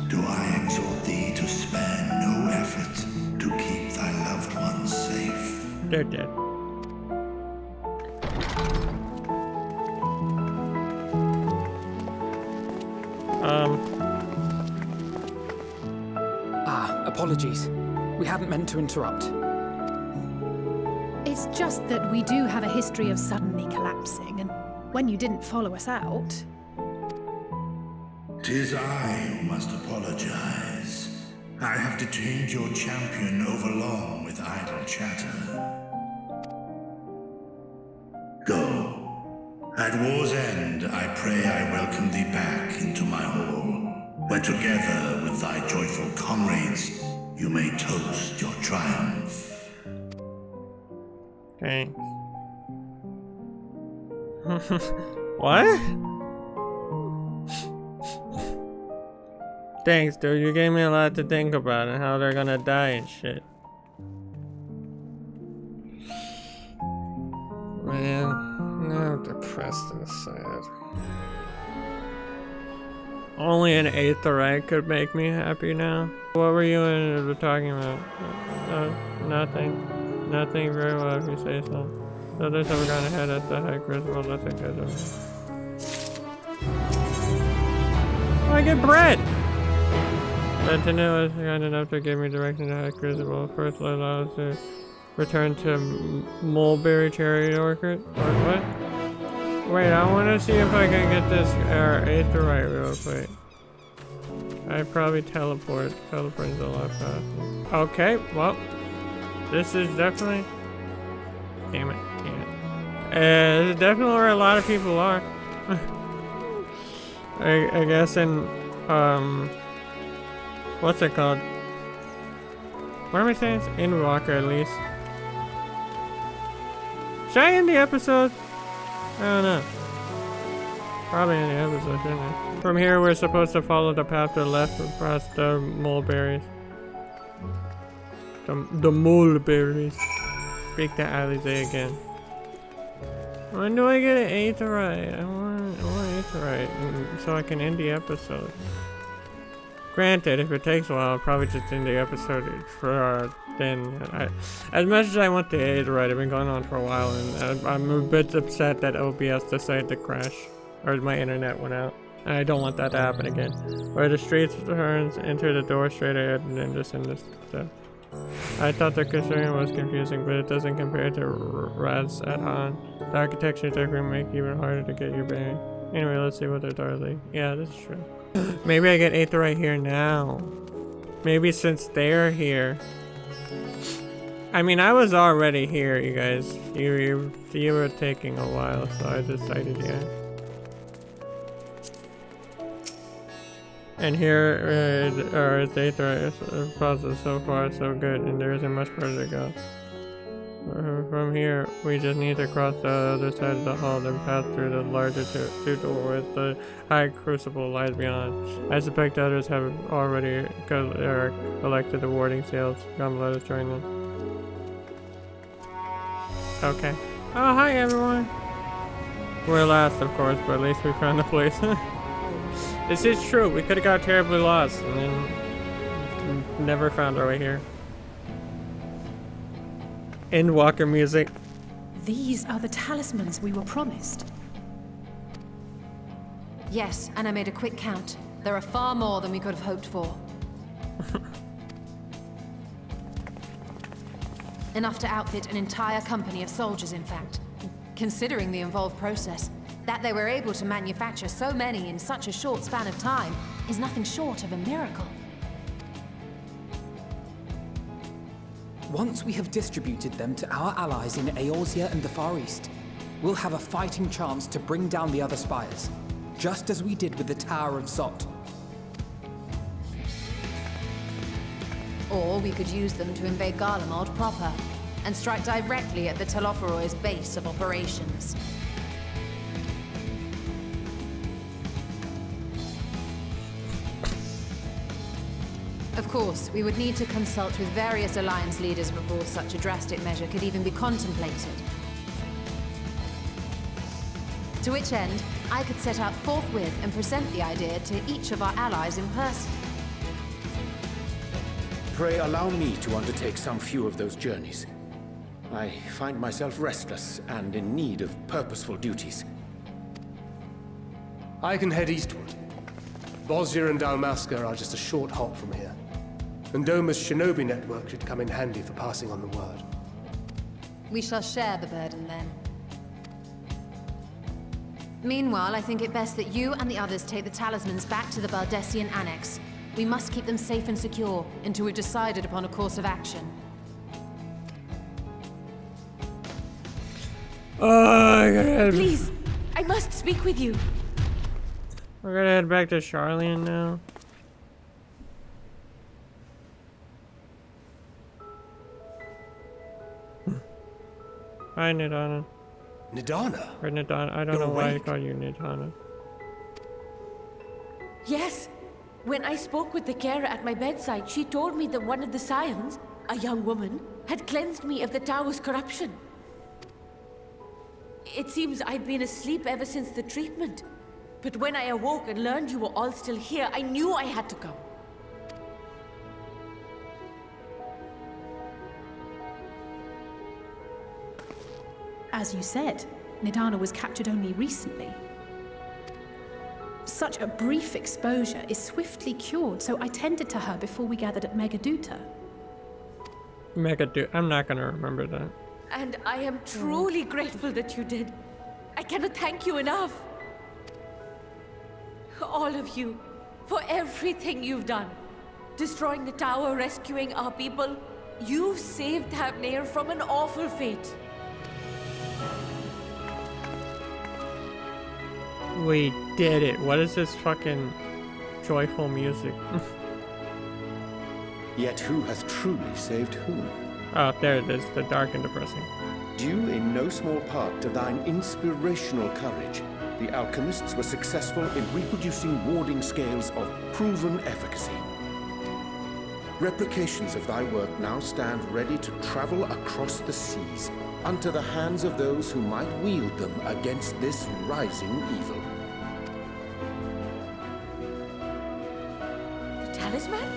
Speaker 13: do I exhort thee to spare no effort to keep thy loved ones safe.
Speaker 1: They're dead.
Speaker 16: Apologies. We hadn't meant to interrupt.
Speaker 14: It's just that we do have a history of suddenly collapsing, and when you didn't follow us out...
Speaker 13: 'Tis I who must apologize. I have detained your champion overlong with idle chatter. Go. At war's end, I pray I welcome thee back into my hall, where together with thy joyful comrades, you may toast your triumph.
Speaker 1: Thanks. What? Thanks, dude. You gave me a lot to think about and how they're gonna die and shit. Man, now I'm depressed and sad. Only an aetheryte could make me happy now. What were you talking about? Nothing. Nothing, very well if you say so. So this time we're gonna head at the High Crucible. Let's take it over. Oh, I get bread! But to know is kind enough to give me direction to High Crucible. First, let us to return to Mulberry Cherry Orchard. Or what? Wait, I want to see if I can get this aetheryte real quick. I probably teleport's a lot faster. Okay, well, this is definitely... Damn it, this is definitely where a lot of people are. I guess in, what's it called? What am I saying? It's Endwalker at least. Should I end the episode? I don't know. Probably in the episode, shouldn't it? From here, we're supposed to follow the path to the left across the mulberries. The mulberries. Speak to Alize again. When do I get an aetheryte? I want aetheryte so I can end the episode. Granted, if it takes a while, I'll probably just end the episode for then. As much as I want the aetheryte, I've been going on for a while, and I'm a bit upset that OBS decided to crash, or my internet went out. And I don't want that to happen again. Where the streets turns, enter the door straight ahead, and then just end this stuff. I thought the construction was confusing, but it doesn't compare to Raz at Han. The architecture tech will make it even harder to get your bearing. Anyway, let's see what they're darling. Yeah, this is true. Maybe I get aetheryte here now. Maybe since they're here. I mean, I was already here, you guys. You were taking a while, so I decided, yeah. And here is the aetheryte process. So far, so good, and there isn't much further to go. From here, we just need to cross the other side of the hall, then pass through the larger two doorways. The high crucible lies beyond. I suspect others have already collected the warding seals. Come, let us join them. Okay. Oh, hi everyone. We're last, of course, but at least we found the place. This is true. We could have got terribly lost and then never found our way here. Endwalker music.
Speaker 17: These are the talismans we were promised.
Speaker 15: Yes, and I made a quick count. There are far more than we could have hoped for. Enough to outfit an entire company of soldiers, in fact. Considering the involved process, that they were able to manufacture so many in such a short span of time is nothing short of a miracle.
Speaker 16: Once we have distributed them to our allies in Eorzea and the Far East, we'll have a fighting chance to bring down the other spires, just as we did with the Tower of ZOT.
Speaker 15: Or we could use them to invade Garlemald proper, and strike directly at the Telophoroid's base of operations. Of course, we would need to consult with various Alliance leaders before such a drastic measure could even be contemplated. To which end, I could set out forthwith and present the idea to each of our allies in person.
Speaker 4: Pray allow me to undertake some few of those journeys. I find myself restless and in need of purposeful duties.
Speaker 2: I can head eastward. Bosnia and Dalmasca are just a short hop from here. And Doma's shinobi network should come in handy for passing on the word.
Speaker 15: We shall share the burden then. Meanwhile, I think it best that you and the others take the talismans back to the Baldessian Annex. We must keep them safe and secure until we've decided upon a course of action.
Speaker 1: Oh, I gotta head.
Speaker 5: Please, I must speak with you.
Speaker 1: We're gonna head back to Charlian now. Hi, Nidana.
Speaker 2: Nidana?
Speaker 1: Or Nidana. I don't know why I call you Nidana.
Speaker 5: Yes. When I spoke with the carer at my bedside, she told me that one of the scions, a young woman, had cleansed me of the tower's corruption. It seems I'd been asleep ever since the treatment. But when I awoke and learned you were all still here, I knew I had to come.
Speaker 17: As you said, Nidana was captured only recently. Such a brief exposure is swiftly cured, so I tended to her before we gathered at Megaduta.
Speaker 1: Megaduta. I'm not gonna remember that.
Speaker 5: And I am truly grateful that you did. I cannot thank you enough. All of you, for everything you've done. Destroying the tower, rescuing our people. You've saved Thavnair from an awful fate.
Speaker 1: We did it. What is this fucking joyful music?
Speaker 4: Yet who hath truly saved whom?
Speaker 1: Oh, there it is. The dark and depressing.
Speaker 4: Due in no small part to thine inspirational courage, the alchemists were successful in reproducing warding scales of proven efficacy. Replications of thy work now stand ready to travel across the seas, unto the hands of those who might wield them against this rising evil.
Speaker 5: The talisman?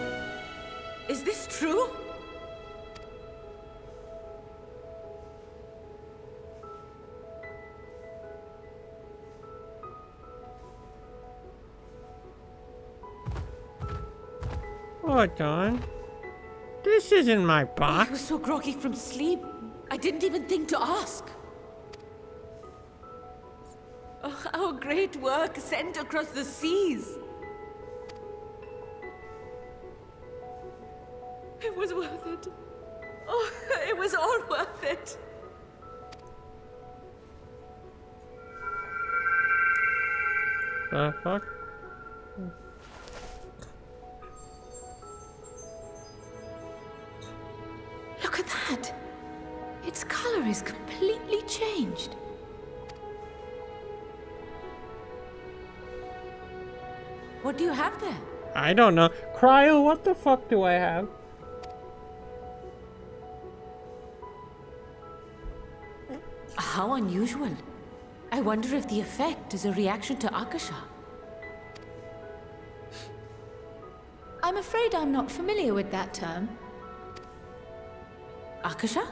Speaker 5: Is this true?
Speaker 1: Hold on. This isn't my box.
Speaker 5: I was so groggy from sleep, I didn't even think to ask. Oh, our great work sent across the seas. It was worth it. Oh, it was all worth it.
Speaker 1: The fuck?
Speaker 14: Look at that! Its color is completely changed.
Speaker 5: What do you have there?
Speaker 1: I don't know. Cryo, what the fuck do I have?
Speaker 5: How unusual. I wonder if the effect is a reaction to Akasha.
Speaker 14: I'm afraid I'm not familiar with that term.
Speaker 5: Akasha?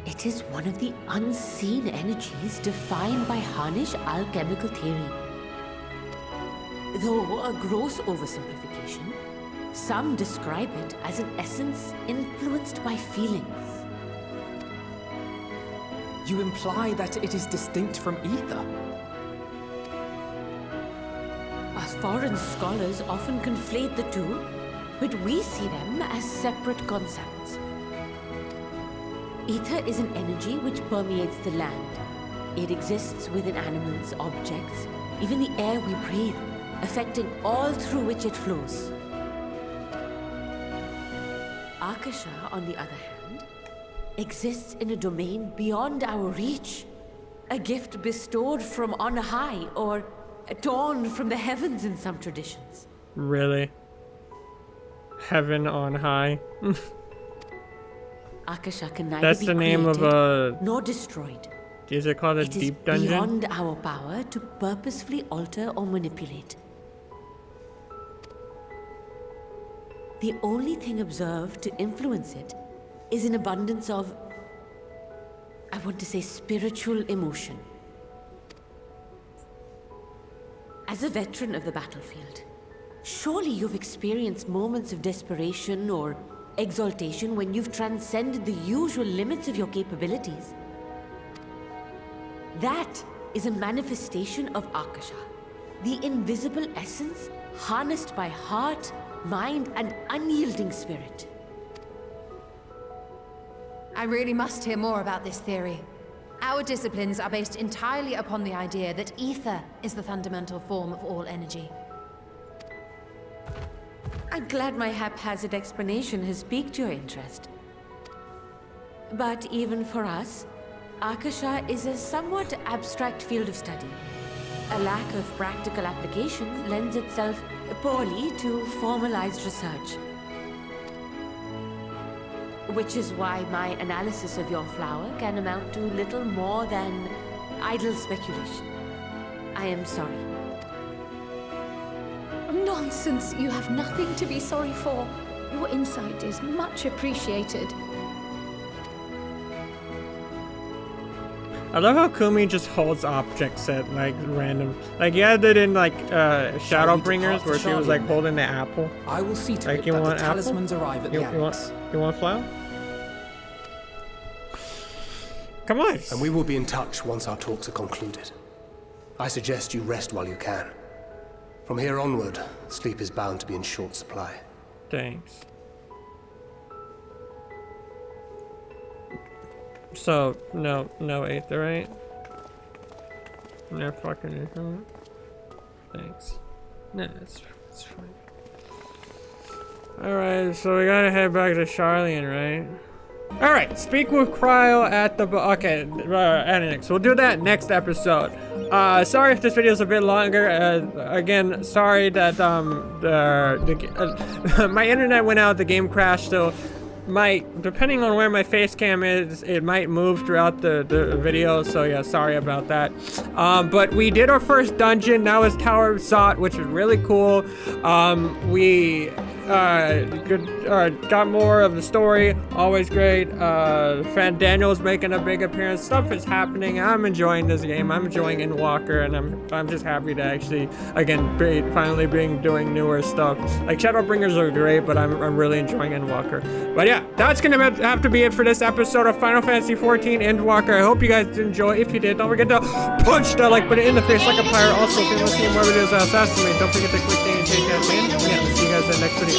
Speaker 5: It is one of the unseen energies defined by Harnish alchemical theory. Though a gross oversimplification, some describe it as an essence influenced by feelings.
Speaker 16: You imply that it is distinct from ether?
Speaker 5: As foreign scholars often conflate the two, but we see them as separate concepts. Ether is an energy which permeates the land. It exists within animals, objects, even the air we breathe, affecting all through which it flows. Akasha, on the other hand, exists in a domain beyond our reach. A gift bestowed from on high, or torn from the heavens in some traditions.
Speaker 1: Really? Heaven on high?
Speaker 5: Akasha can neither
Speaker 1: That's
Speaker 5: be
Speaker 1: the name of
Speaker 5: created nor destroyed.
Speaker 1: Is it called a deep dungeon?
Speaker 5: It is beyond our power to purposefully alter or manipulate. The only thing observed to influence it is an abundance of, I want to say, spiritual emotion. As a veteran of the battlefield, surely you've experienced moments of desperation or exaltation when you've transcended the usual limits of your capabilities. That is a manifestation of Akasha, the invisible essence harnessed by heart, mind, and unyielding spirit.
Speaker 15: I really must hear more about this theory. Our disciplines are based entirely upon the idea that ether is the fundamental form of all energy.
Speaker 5: I'm glad my haphazard explanation has piqued your interest. But even for us, Akasha is a somewhat abstract field of study. A lack of practical application lends itself poorly to formalized research. Which is why my analysis of your flower can amount to little more than idle speculation. I am sorry.
Speaker 14: Nonsense! You have nothing to be sorry for. Your insight is much appreciated.
Speaker 1: I love how Kumi just holds objects at like random, like yeah, they did in like Shadowbringers where she was like holding the apple.
Speaker 16: I will see to
Speaker 1: like,
Speaker 16: it
Speaker 1: you
Speaker 16: that
Speaker 1: want
Speaker 16: the
Speaker 1: apple?
Speaker 16: talismans arrive at
Speaker 1: you,
Speaker 16: the annex.
Speaker 1: You want flower? Come on.
Speaker 2: And we will be in touch once our talks are concluded. I suggest you rest while you can. From here onward, sleep is bound to be in short supply.
Speaker 1: Thanks. So, no ether, right? No fucking ether. Thanks. No, it's fine. Alright, so we gotta head back to Charlian, right? All right, speak with Cryle at the Annex. We'll do that next episode. Sorry if this video is a bit longer. Again, sorry that my internet went out. The game crashed, so depending on where my face cam is, it might move throughout the video. So yeah, sorry about that. But we did our first dungeon. Now it's Tower of ZOT, which is really cool. We got more of the story, always great. Fan Daniel's making a big appearance. Stuff is happening. I'm enjoying this game. I'm enjoying Endwalker, and I'm just happy to actually finally doing newer stuff. Like Shadowbringers are great, but I'm really enjoying Endwalker. But yeah, that's gonna have to be it for this episode of Final Fantasy XIV Endwalker. I hope you guys did enjoy. If you did, don't forget to punch that like button in the face like a pirate. Also, if you want to see more videos assassinate, don't forget to click the and take that in. Yeah, see you guys in the next video.